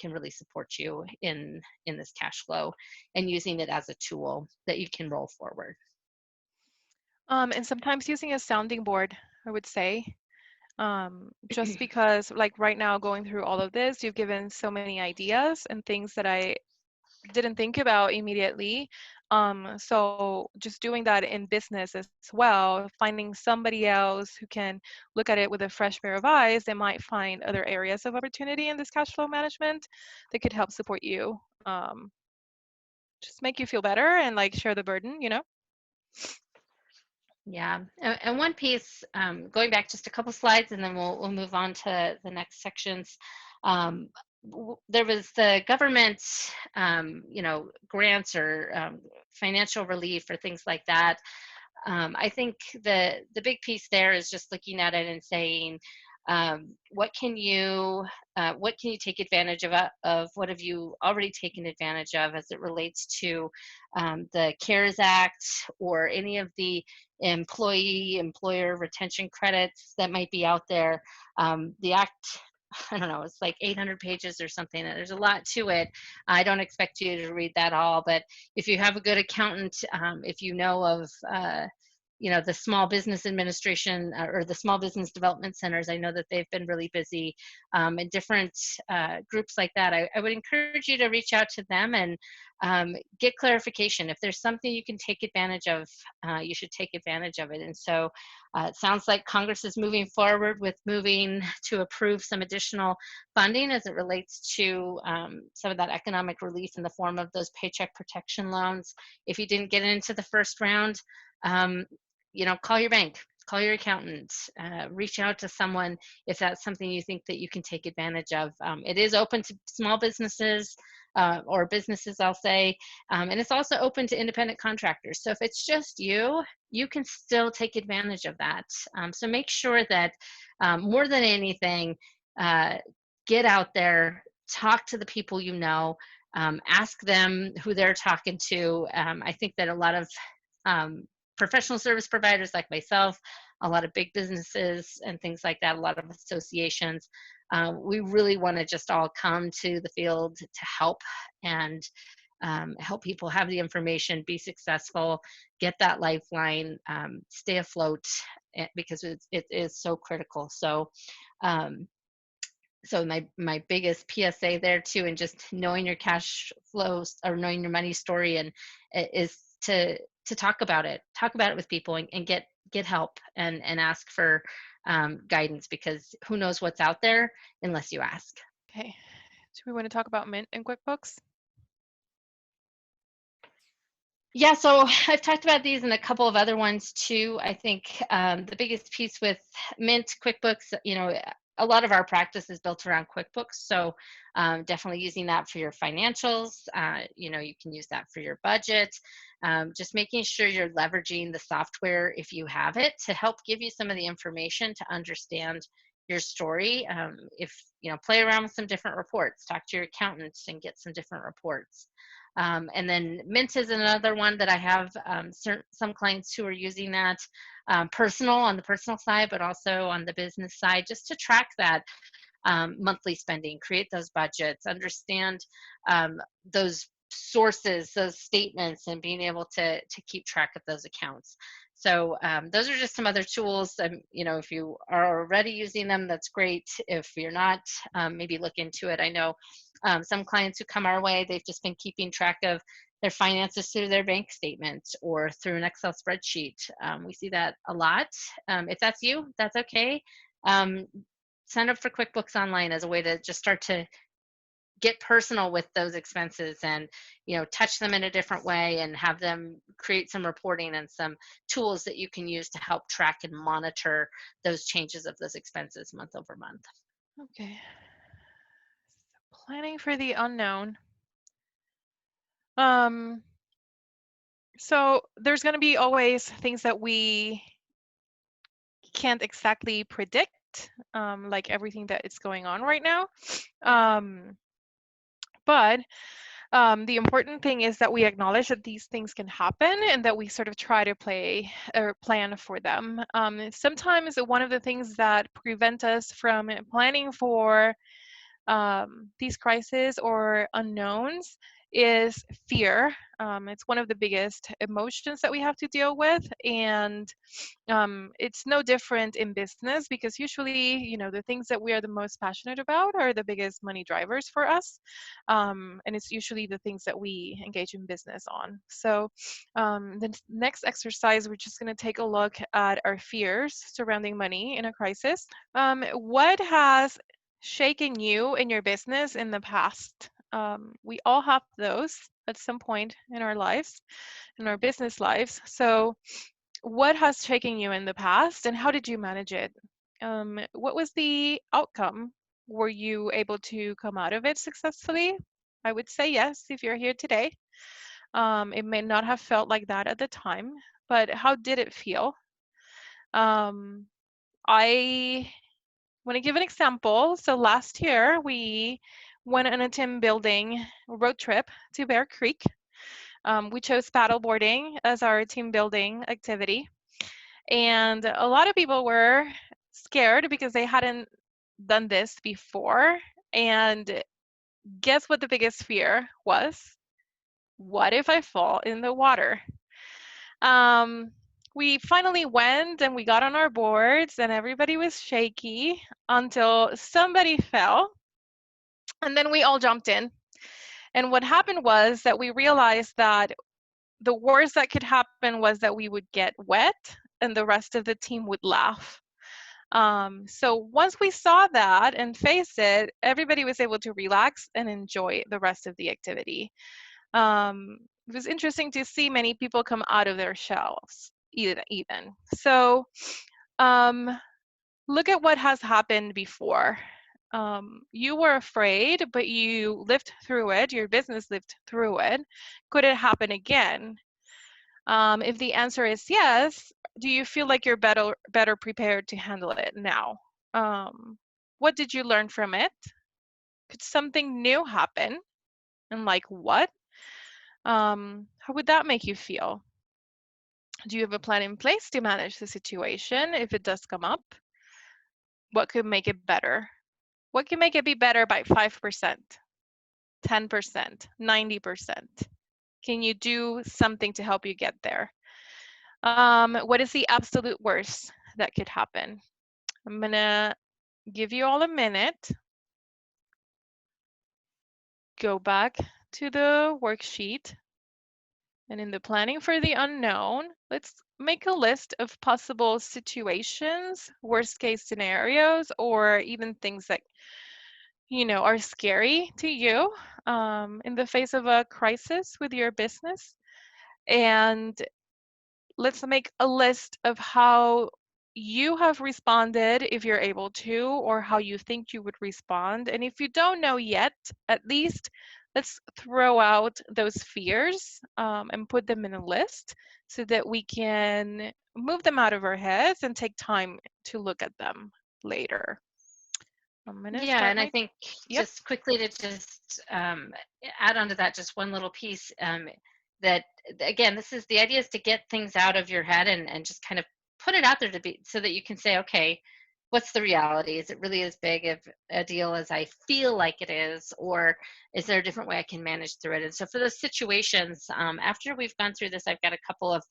can really support you in this cash flow, and using it as a tool that you can roll forward.
And sometimes using a sounding board, I would say, just because like right now going through all of this, you've given so many ideas and things that I didn't think about immediately. So just doing that in business as well, finding somebody else who can look at it with a fresh pair of eyes, they might find other areas of opportunity in this cash flow management that could help support you. Just make you feel better and like share the burden, you know?
Yeah, and one piece, going back just a couple slides, and then we'll move on to the next sections. There was the government, grants or financial relief or things like that. I think the big piece there is just looking at it and saying, what can you take advantage of what have you already taken advantage of as it relates to the CARES Act or any of the employer retention credits that might be out there. The act, I don't know, it's like 800 pages or something. There's a lot to it. I don't expect you to read that all, but if you have a good accountant, if you know of the Small Business Administration or the Small Business Development Centers, I know that they've been really busy, and different groups like that. I would encourage you to reach out to them and get clarification. If there's something you can take advantage of, you should take advantage of it. And so it sounds like Congress is moving forward with moving to approve some additional funding as it relates to some of that economic relief in the form of those paycheck protection loans. If you didn't get into the first round, call your bank, call your accountant, reach out to someone if that's something you think that you can take advantage of. It is open to small businesses or businesses, I'll say, and it's also open to independent contractors. So if it's just you can still take advantage of that. So make sure that more than anything, get out there, talk to the people you know, ask them who they're talking to. I think that a lot of professional service providers like myself, a lot of big businesses and things like that, a lot of associations, we really want to just all come to the field to help and help people have the information, be successful, get that lifeline, stay afloat, because it is so critical. So my biggest PSA there too, and just knowing your cash flows or knowing your money story, and is to talk about it with people and get help and ask for guidance, because who knows what's out there unless you ask.
Okay, do we want to talk about Mint and QuickBooks?
Yeah, so I've talked about these and a couple of other ones too. I think the biggest piece with Mint, QuickBooks, a lot of our practice is built around QuickBooks. So definitely using that for your financials. You can use that for your budget. Just making sure you're leveraging the software, if you have it, to help give you some of the information to understand your story. Play around with some different reports, talk to your accountants and get some different reports. And then Mint is another one that I have some clients who are using that on the personal side, but also on the business side, just to track that monthly spending, create those budgets, understand those sources, those statements, and being able to keep track of those accounts. So those are just some other tools. If you are already using them, that's great. If you're not, maybe look into it. I know some clients who come our way, they've just been keeping track of their finances through their bank statements or through an Excel spreadsheet. We see that a lot. If that's you, that's okay. Sign up for QuickBooks Online as a way to just start to get personal with those expenses and touch them in a different way and have them create some reporting and some tools that you can use to help track and monitor those changes of those expenses month over month.
Okay. Planning for the unknown. So there's going to be always things that we can't exactly predict, like everything that is going on right now. But the important thing is that we acknowledge that these things can happen and that we sort of try to play or plan for them. Sometimes one of the things that prevent us from planning for these crises or unknowns is fear. It's one of the biggest emotions that we have to deal with, and it's no different in business because usually, the things that we are the most passionate about are the biggest money drivers for us, and it's usually the things that we engage in business on. So the next exercise, we're just going to take a look at our fears surrounding money in a crisis. What has shaken you in your business in the past? We all have those at some point in our lives, in our business lives. So what has shaken you in the past and how did you manage it? What was the outcome? Were you able to come out of it successfully? I would say yes, if you're here today. It may not have felt like that at the time, but how did it feel? I want to give an example. So last year, we went on a team building road trip to Bear Creek. We chose paddleboarding as our team building activity. And a lot of people were scared because they hadn't done this before. And guess what the biggest fear was? What if I fall in the water? We finally went and we got on our boards and everybody was shaky until somebody fell. And then we all jumped in. And what happened was that we realized that the worst that could happen was that we would get wet and the rest of the team would laugh. So once we saw that and faced it, everybody was able to relax and enjoy the rest of the activity. It was interesting to see many people come out of their shells, even. So look at what has happened before. You were afraid, but you lived through it. Your business lived through it. Could it happen again? If the answer is yes, do you feel like you're better prepared to handle it now? What did you learn from it? Could something new happen? And like what? How would that make you feel? Do you have a plan in place to manage the situation if it does come up? What could make it better? What can make it be better by 5%, 10%, 90%? Can you do something to help you get there? What is the absolute worst that could happen? I'm gonna give you all a minute. Go back to the worksheet. And in the planning for the unknown, let's make a list of possible situations, worst case scenarios, or even things that are scary to you in the face of a crisis with your business. And let's make a list of how you have responded if you're able to, or how you think you would respond. And if you don't know yet, at least let's throw out those fears and put them in a list so that we can move them out of our heads and take time to look at them later. I'm gonna
Yeah,
start
and I think
Yep.
just quickly to just add on to that, just one little piece that again, the idea is to get things out of your head and just kind of put it out there to be so that you can say, okay, what's the reality? Is it really as big of a deal as I feel like it is, or is there a different way I can manage through it? And so for those situations, after we've gone through this, I've got a couple of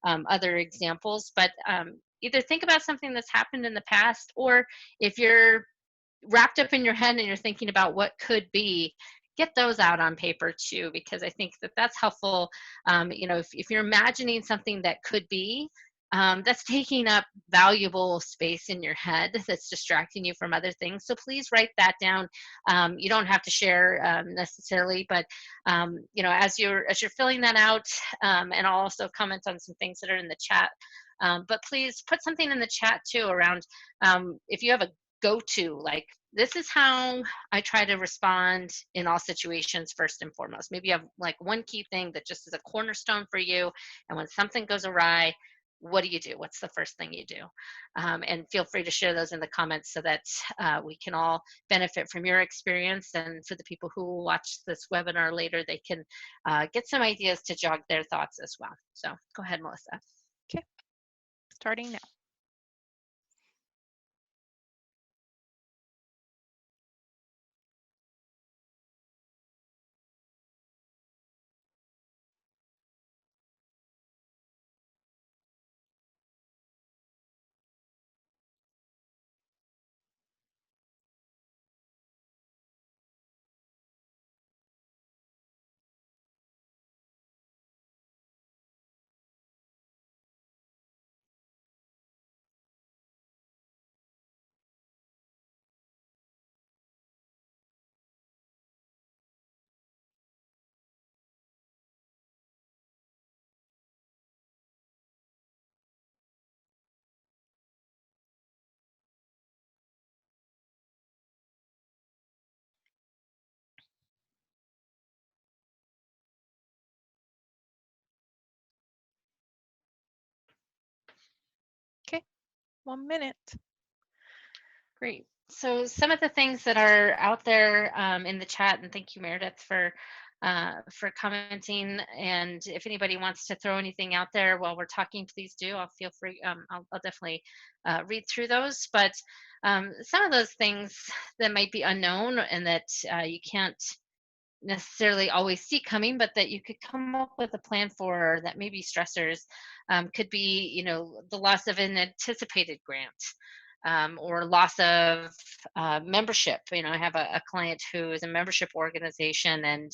other examples, but either think about something that's happened in the past, or if you're wrapped up in your head and you're thinking about what could be, get those out on paper too, because I think that that's helpful. If you're imagining something that could be, that's taking up valuable space in your head, that's distracting you from other things. So please write that down. You don't have to share necessarily, but as you're filling that out, and I'll also comment on some things that are in the chat. But please put something in the chat too around, if you have a go-to, like, this is how I try to respond in all situations first and foremost. Maybe you have like one key thing that just is a cornerstone for you, and when something goes awry, what do you do? What's the first thing you do? And feel free to share those in the comments so that we can all benefit from your experience, and for the people who will watch this webinar later, they can get some ideas to jog their thoughts as well. So go ahead, Melissa.
Okay, starting now. Okay, 1 minute.
Great. So some of the things that are out there in the chat, and thank you, Meredith, for commenting. And if anybody wants to throw anything out there while we're talking, please do. I'll feel free. I'll definitely read through those. But some of those things that might be unknown and that you can't necessarily always see coming, but that you could come up with a plan for, or that maybe stressors, could be, the loss of an anticipated grant, or loss of membership. I have a client who is a membership organization, and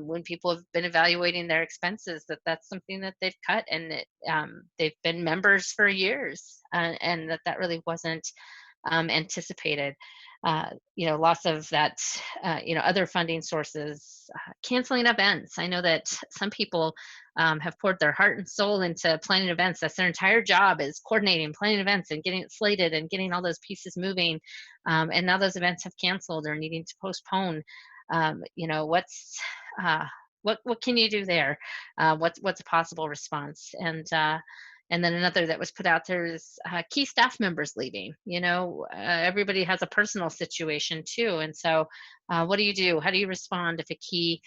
when people have been evaluating their expenses, that's something that they've cut, and they've been members for years, and that really wasn't anticipated. Loss of that, other funding sources, canceling events. I know that some people have poured their heart and soul into planning events. That's their entire job, is coordinating, planning events, and getting it slated and getting all those pieces moving. And now those events have canceled or needing to postpone. What can you do there? What's a possible response? And then another that was put out there is key staff members leaving. Everybody has a personal situation too. And so what do you do? How do you respond if a key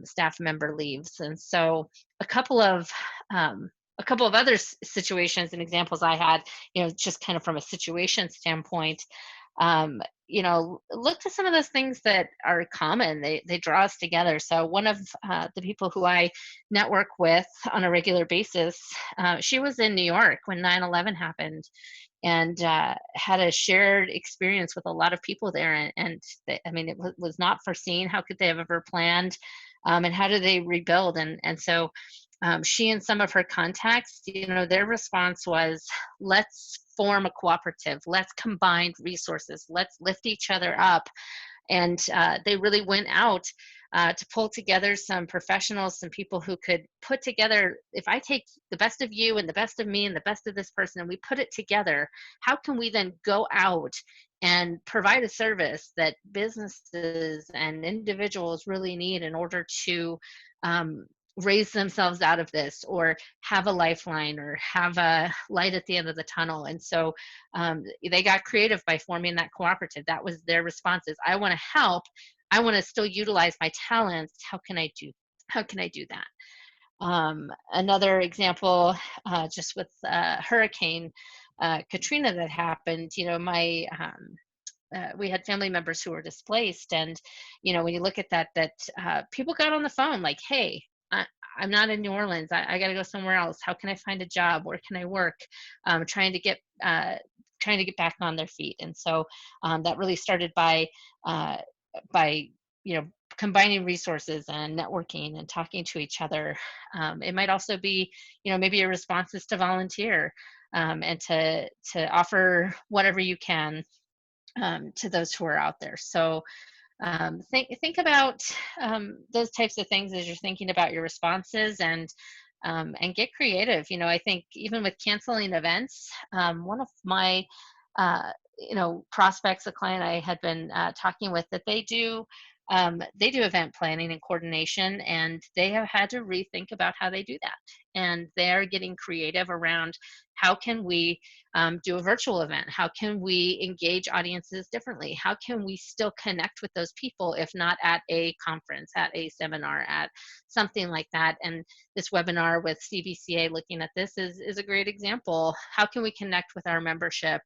staff member leaves? And so a couple of other situations and examples I had, just kind of from a situation standpoint, look to some of those things that are common. They draw us together. So one of the people who I network with on a regular basis, she was in New York when 9/11 happened, and had a shared experience with a lot of people there. And it was not foreseen. How could they have ever planned? And how do they rebuild? And so she and some of her contacts, their response was, let's form a cooperative, let's combine resources, let's lift each other up. And they really went out to pull together some professionals, some people who could put together, if I take the best of you and the best of me and the best of this person and we put it together, how can we then go out and provide a service that businesses and individuals really need in order to raise themselves out of this, or have a lifeline, or have a light at the end of the tunnel. And so they got creative by forming that cooperative. That was their responses. I want to help. I want to still utilize my talents. How can I do that? Another example, just with hurricane, Katrina that happened, my we had family members who were displaced, and when you look at that people got on the phone like, hey, I'm not in New Orleans, I got to go somewhere else, how can I find a job, where can I work, trying to get back on their feet. And so that really started uh, by combining resources and networking and talking to each other. It might also be, maybe your response is to volunteer, and to offer whatever you can to those who are out there. So think about those types of things as you're thinking about your responses, and get creative. I think even with canceling events, one of my prospects, a client I had been talking with, that they do event planning and coordination, and they have had to rethink about how they do that. And they're getting creative around, how can we do a virtual event? How can we engage audiences differently? How can we still connect with those people, if not at a conference, at a seminar, at something like that? And this webinar with CBCA looking at this is a great example. How can we connect with our membership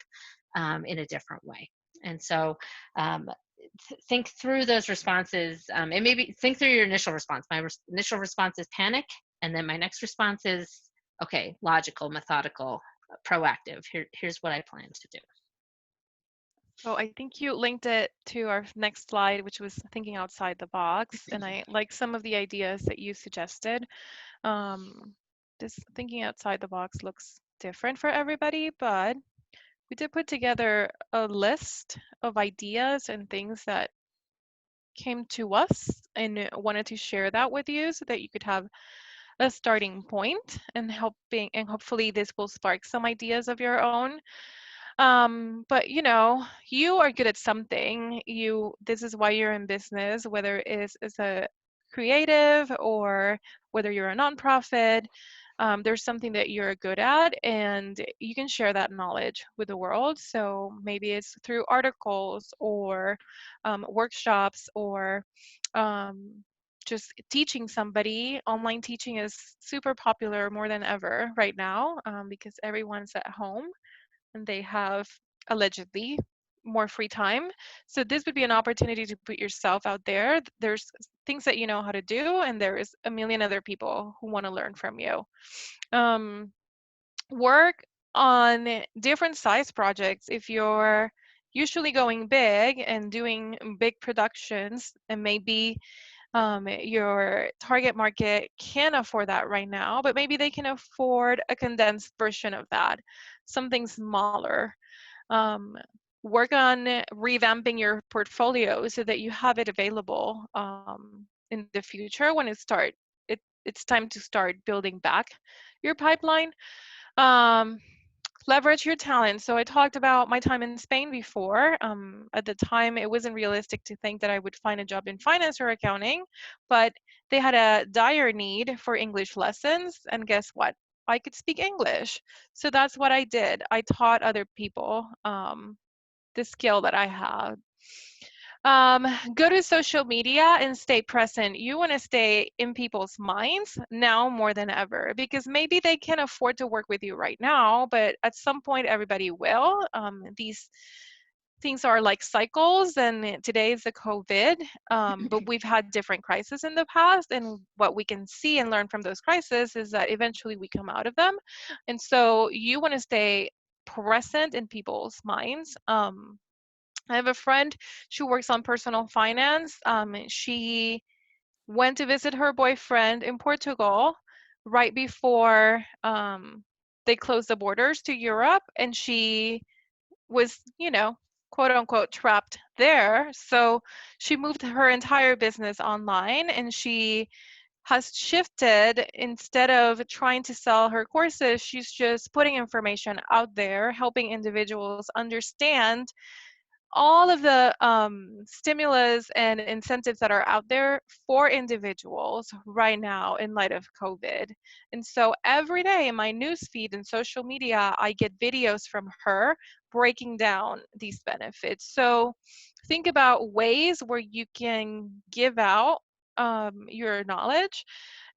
in a different way? And so think through those responses, and maybe think through your initial response. My initial response is panic, and then my next response is, okay, logical, methodical, proactive. Here's what I plan to do.
So I think you linked it to our next slide, which was thinking outside the box. And I like some of the ideas that you suggested. This thinking outside the box looks different for everybody, but we did put together a list of ideas and things that came to us, and wanted to share that with you so that you could have a starting point, and hopefully this will spark some ideas of your own. But you are good at something. This is why you're in business, whether it is as a creative or whether you're a nonprofit. There's something that you're good at, and you can share that knowledge with the world. So maybe it's through articles or workshops, or just teaching somebody. Online teaching is super popular, more than ever right now, because everyone's at home and they have allegedly more free time. So this would be an opportunity to put yourself out there. There's things that you know how to do, and there is a million other people who want to learn from you. Work on different size projects. If you're usually going big and doing big productions, and maybe your target market can't afford that right now, but maybe they can afford a condensed version of that, something smaller. Work on revamping your portfolio so that you have it available in the future when it's time to start building back your pipeline. Um, Leverage your talent. So I talked about my time in Spain before. At the time, it wasn't realistic to think that I would find a job in finance or accounting, but they had a dire need for English lessons. And guess what? I could speak English. So that's what I did. I taught other people the skill that I had. Go to social media and stay present. You want to stay in people's minds now more than ever, because maybe they can afford to work with you right now, but at some point everybody will. These things are like cycles, and today is the COVID, but we've had different crises in the past, and what we can see and learn from those crises is that eventually we come out of them. And so you want to stay present in people's minds. I have a friend, she works on personal finance. She went to visit her boyfriend in Portugal right before they closed the borders to Europe, and she was, quote unquote, trapped there. So she moved her entire business online, and she has shifted. Instead of trying to sell her courses, she's just putting information out there, helping individuals understand all of the stimulus and incentives that are out there for individuals right now in light of COVID. And so every day in my news feed and social media, I get videos from her breaking down these benefits. So think about ways where you can give out your knowledge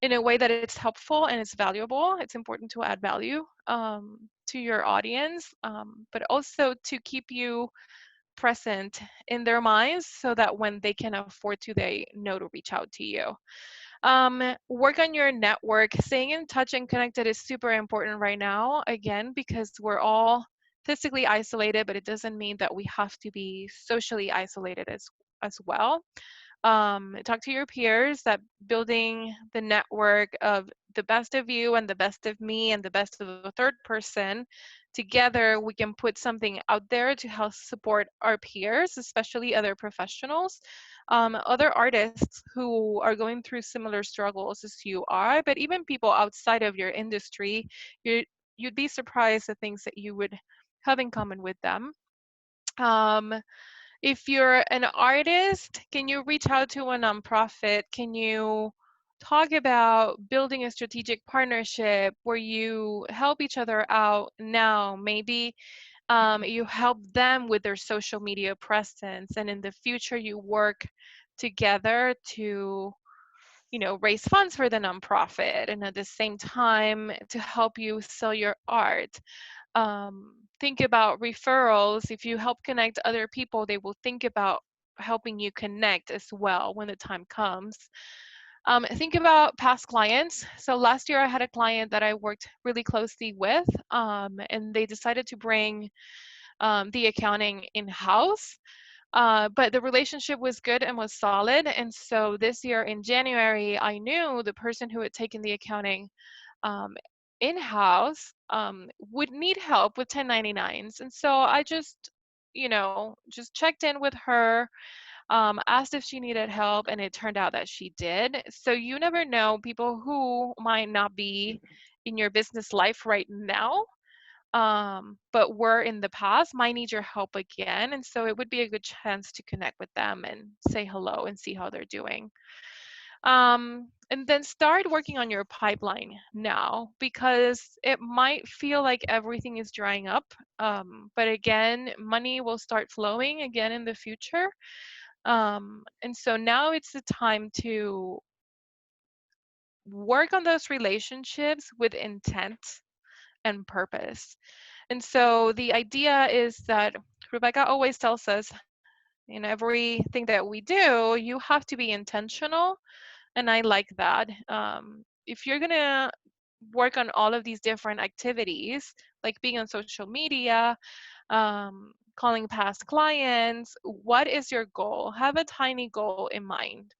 in a way that it's helpful and it's valuable. It's important to add value to your audience, but also to keep you present in their minds so that when they can afford to, they know to reach out to you. Work on your network. Staying in touch and connected is super important right now, again, because we're all physically isolated, but it doesn't mean that we have to be socially isolated as well. Talk to your peers. That building the network of the best of you and the best of me and the best of the third person together, we can put something out there to help support our peers, especially other professionals, other artists who are going through similar struggles as you are, but even people outside of your industry. You'd be surprised the things that you would have in common with them. um, if you're an artist, can you reach out to a nonprofit? Can you talk about building a strategic partnership where you help each other out now? Maybe you help them with their social media presence, and in the future you work together to, raise funds for the nonprofit, and at the same time to help you sell your art. Think about referrals. If you help connect other people, they will think about helping you connect as well when the time comes. Think about past clients. So last year I had a client that I worked really closely with, and they decided to bring the accounting in-house. But the relationship was good and was solid. And so this year in January, I knew the person who had taken the accounting um, in-house would need help with 1099s. And so I just checked in with her, asked if she needed help, and it turned out that she did. So you never know, people who might not be in your business life right now, but were in the past, might need your help again. And so it would be a good chance to connect with them and say hello and see how they're doing. And then start working on your pipeline now, because it might feel like everything is drying up. But again, money will start flowing again in the future. And so now it's the time to work on those relationships with intent and purpose. And so the idea is that Rebecca always tells us in everything that we do, you have to be intentional. And I like that. If you're going to work on all of these different activities, like being on social media, calling past clients, what is your goal? Have a tiny goal in mind.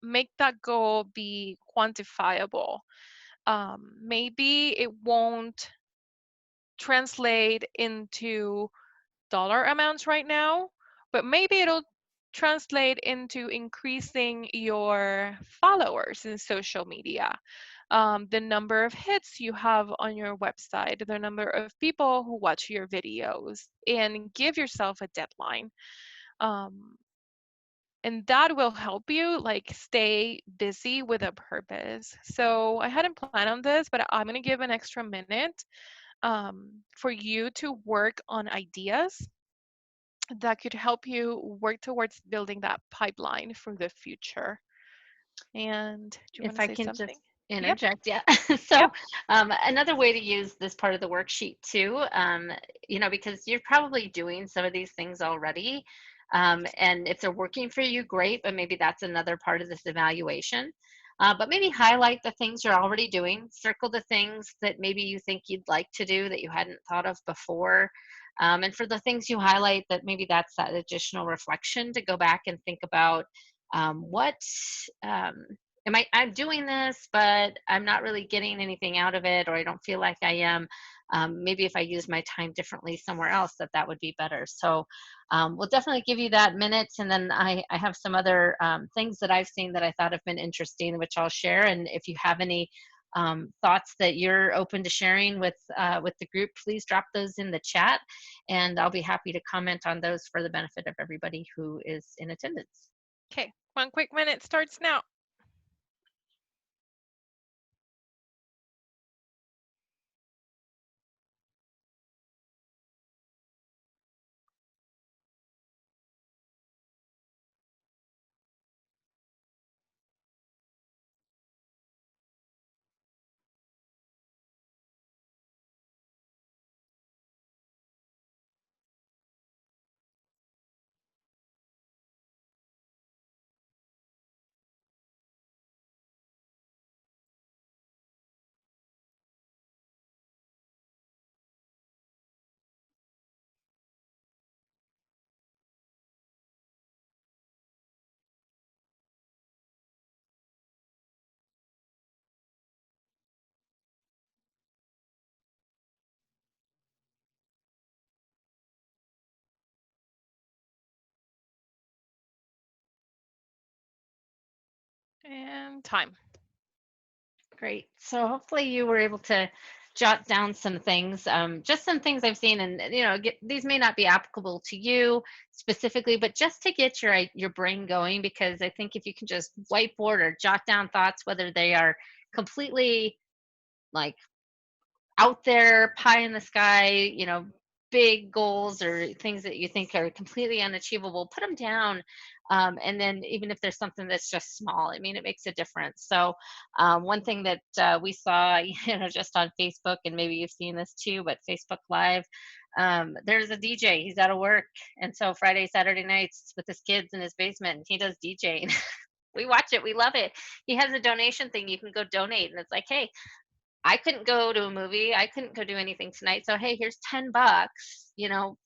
Make that goal be quantifiable. Maybe it won't translate into dollar amounts right now, but maybe it'll translate into increasing your followers in social media, the number of hits you have on your website, the number of people who watch your videos, and give yourself a deadline. Um, and that will help you like stay busy with a purpose. So I hadn't planned on this, but I'm going to give an extra minute for you to work on ideas that could help you work towards building that pipeline for the future. And do you want
If
to
I
say
can just
something? Yep.
interject, yeah.
Yep.
So another way to use this part of the worksheet too, because you're probably doing some of these things already. And if they're working for you, great, but maybe that's another part of this evaluation. But maybe highlight the things you're already doing, circle the things that maybe you think you'd like to do that you hadn't thought of before. And for the things you highlight, that maybe that's that additional reflection to go back and think about what I'm doing this, but I'm not really getting anything out of it, or I don't feel like I am. Maybe if I use my time differently somewhere else, that would be better. So we'll definitely give you that minute. And then I have some other things that I've seen that I thought have been interesting, which I'll share. And if you have any thoughts that you're open to sharing with the group, please drop those in the chat, and I'll be happy to comment on those for the benefit of everybody who is in attendance.
Okay. 1 quick minute starts now. And time.
Great. So hopefully you were able to jot down some things, just some things I've seen, and these may not be applicable to you specifically, but just to get your brain going, because I think if you can just whiteboard or jot down thoughts, whether they are completely like out there, pie in the sky, big goals or things that you think are completely unachievable, put them down. And then even if there's something that's just small, I mean, it makes a difference. So one thing that we saw, just on Facebook, and maybe you've seen this too, but Facebook Live, there's a DJ, he's out of work. And so Friday, Saturday nights with his kids in his basement, he does DJing. We watch it. We love it. He has a donation thing. You can go donate. And it's like, hey, I couldn't go to a movie. I couldn't go do anything tonight. So, hey, here's $10,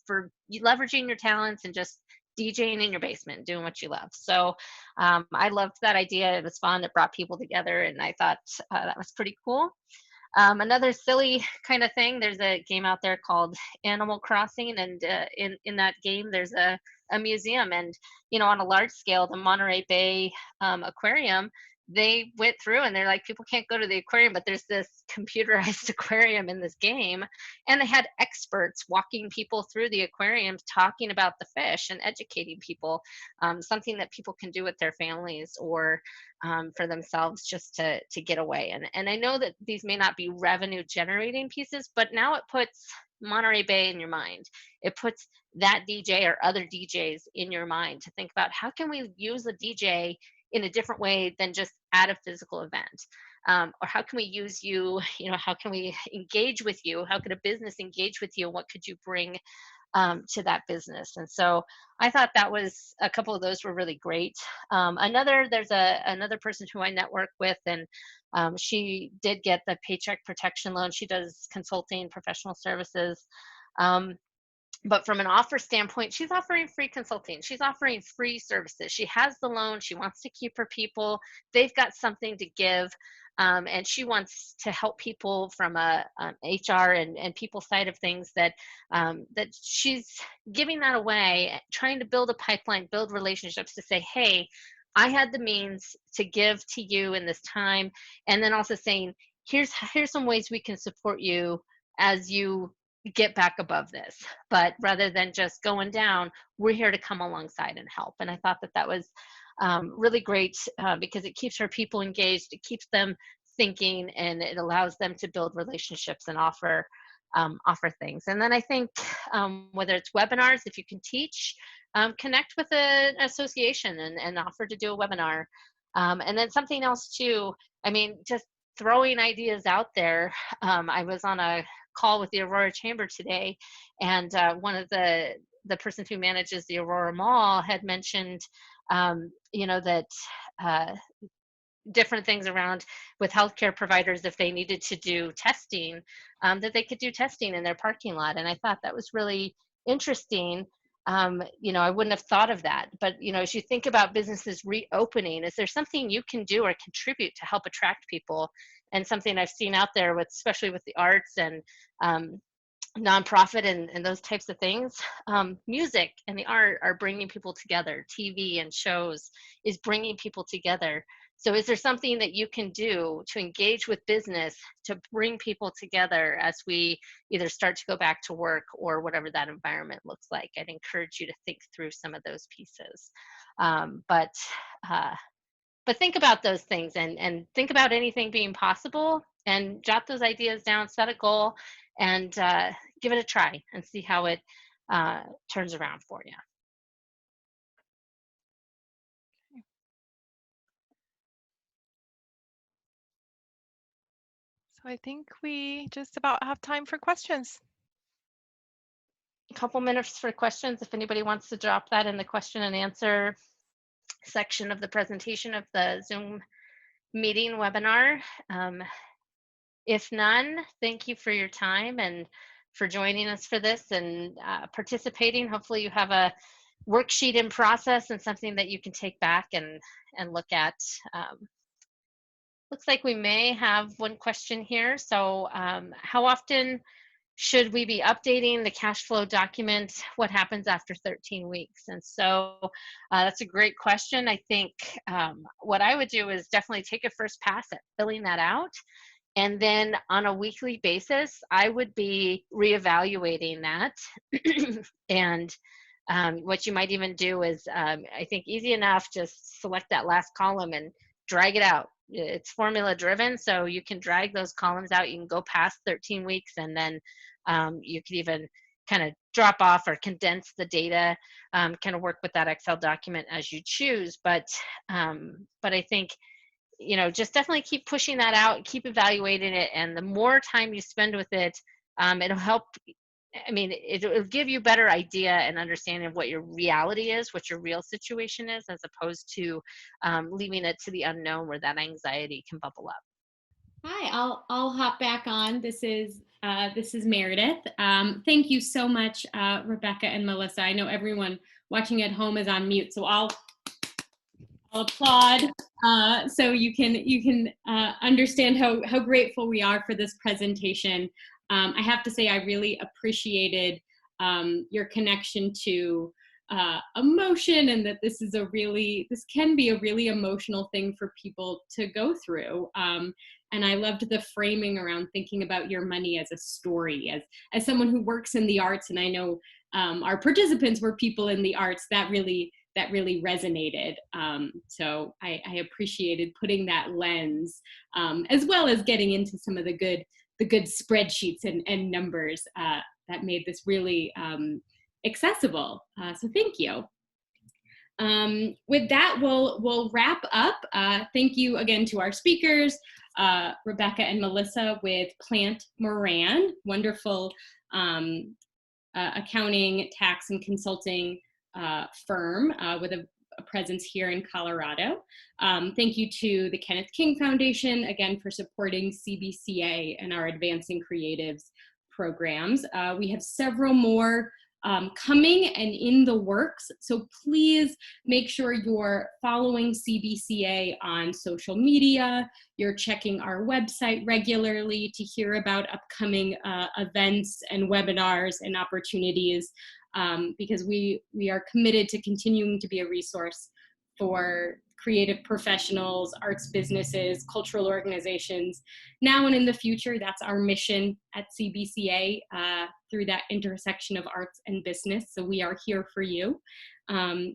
for you leveraging your talents and just DJing in your basement, doing what you love. So I loved that idea. It was fun. It brought people together. And I thought that was pretty cool. Another silly kind of thing, there's a game out there called Animal Crossing, and in that game, there's a museum. And, on a large scale, the Monterey Bay Aquarium, they went through and they're like, people can't go to the aquarium, but there's this computerized aquarium in this game. And they had experts walking people through the aquarium, talking about the fish and educating people, something that people can do with their families or for themselves, just to get away. And I know that these may not be revenue generating pieces, but now it puts Monterey Bay in your mind. It puts that DJ or other DJs in your mind to think about, how can we use a DJ in a different way than just at a physical event? Or how can we use you, how can we engage with you? How could a business engage with you? What could you bring to that business? And so I thought that was, a couple of those were really great. There's another person who I network with, and she did get the Paycheck Protection Loan. She does consulting, professional services. But from an offer standpoint, she's offering free consulting. She's offering free services. She has the loan. She wants to keep her people. They've got something to give. And she wants to help people from a HR and people side of things, that she's giving that away, trying to build a pipeline, build relationships to say, hey, I had the means to give to you in this time. And then also saying, here's some ways we can support you as you get back above this. But rather than just going down, we're here to come alongside and help. And I thought that was really great, because it keeps our people engaged, it keeps them thinking, and it allows them to build relationships and offer things. And then I think whether it's webinars, if you can teach, connect with an association and offer to do a webinar. And then something else too, I mean, just throwing ideas out there. I was on a call with the Aurora Chamber today, and one of the person who manages the Aurora Mall had mentioned, that different things around with healthcare providers, if they needed to do testing, that they could do testing in their parking lot. And I thought that was really interesting. I wouldn't have thought of that. But, as you think about businesses reopening, is there something you can do or contribute to help attract people? And something I've seen out there, especially with the arts and nonprofit and those types of things, music and the art are bringing people together. TV and shows is bringing people together. So is there something that you can do to engage with business to bring people together as we either start to go back to work or whatever that environment looks like? I'd encourage you to think through some of those pieces. But think about those things and think about anything being possible, and jot those ideas down, set a goal, and give it a try and see how it turns around for you.
So I think we just about have time for questions.
A couple minutes for questions. If anybody wants to drop that in the question and answer section of the presentation of the Zoom meeting webinar. If none, thank you for your time and for joining us for this and participating. Hopefully you have a worksheet in process and something that you can take back and look at. Looks like we may have one question here. So how often should we be updating the cash flow document? What happens after 13 weeks? And so that's a great question. I think what I would do is definitely take a first pass at filling that out. And then on a weekly basis, I would be reevaluating that. And what you might even do is, I think easy enough, just select that last column and drag it out. It's formula driven, so you can drag those columns out. You can go past 13 weeks, and then you could even kind of drop off or condense the data, kind of work with that Excel document as you choose. But I think, you know, just definitely keep pushing that out, keep evaluating it, and the more time you spend with it, it'll help. I mean, it'll give you a better idea and understanding of what your reality is, what your real situation is, as opposed to leaving it to the unknown where that anxiety can bubble up.
Hi, I'll hop back on. This is Meredith. Thank you so much, Rebecca and Melissa. I know everyone watching at home is on mute, so I'll applaud so you can understand how grateful we are for this presentation. I have to say I really appreciated your connection to emotion, and that this can be a really emotional thing for people to go through. And I loved the framing around thinking about your money as a story. As someone who works in the arts, and I know our participants were people in the arts, that really resonated. So I appreciated putting that lens, as well as getting into some of the good spreadsheets and numbers that made this really accessible. So thank you. With that, we'll wrap up. Thank you again to our speakers, Rebecca and Melissa with Plant Moran, wonderful accounting, tax, and consulting firm with a presence here in Colorado. Thank you to the Kenneth King Foundation, again, for supporting CBCA and our Advancing Creatives programs. We have several more coming and in the works, so please make sure you're following CBCA on social media, you're checking our website regularly to hear about upcoming events and webinars and opportunities, because we are committed to continuing to be a resource for creative professionals, arts businesses, cultural organizations, now and in the future. That's our mission at CBCA, through that intersection of arts and business. So we are here for you.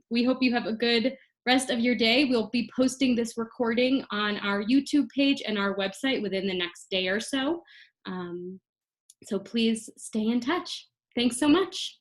We hope you have a good rest of your day. We'll be posting this recording on our YouTube page and our website within the next day or so. So please stay in touch. Thanks so much.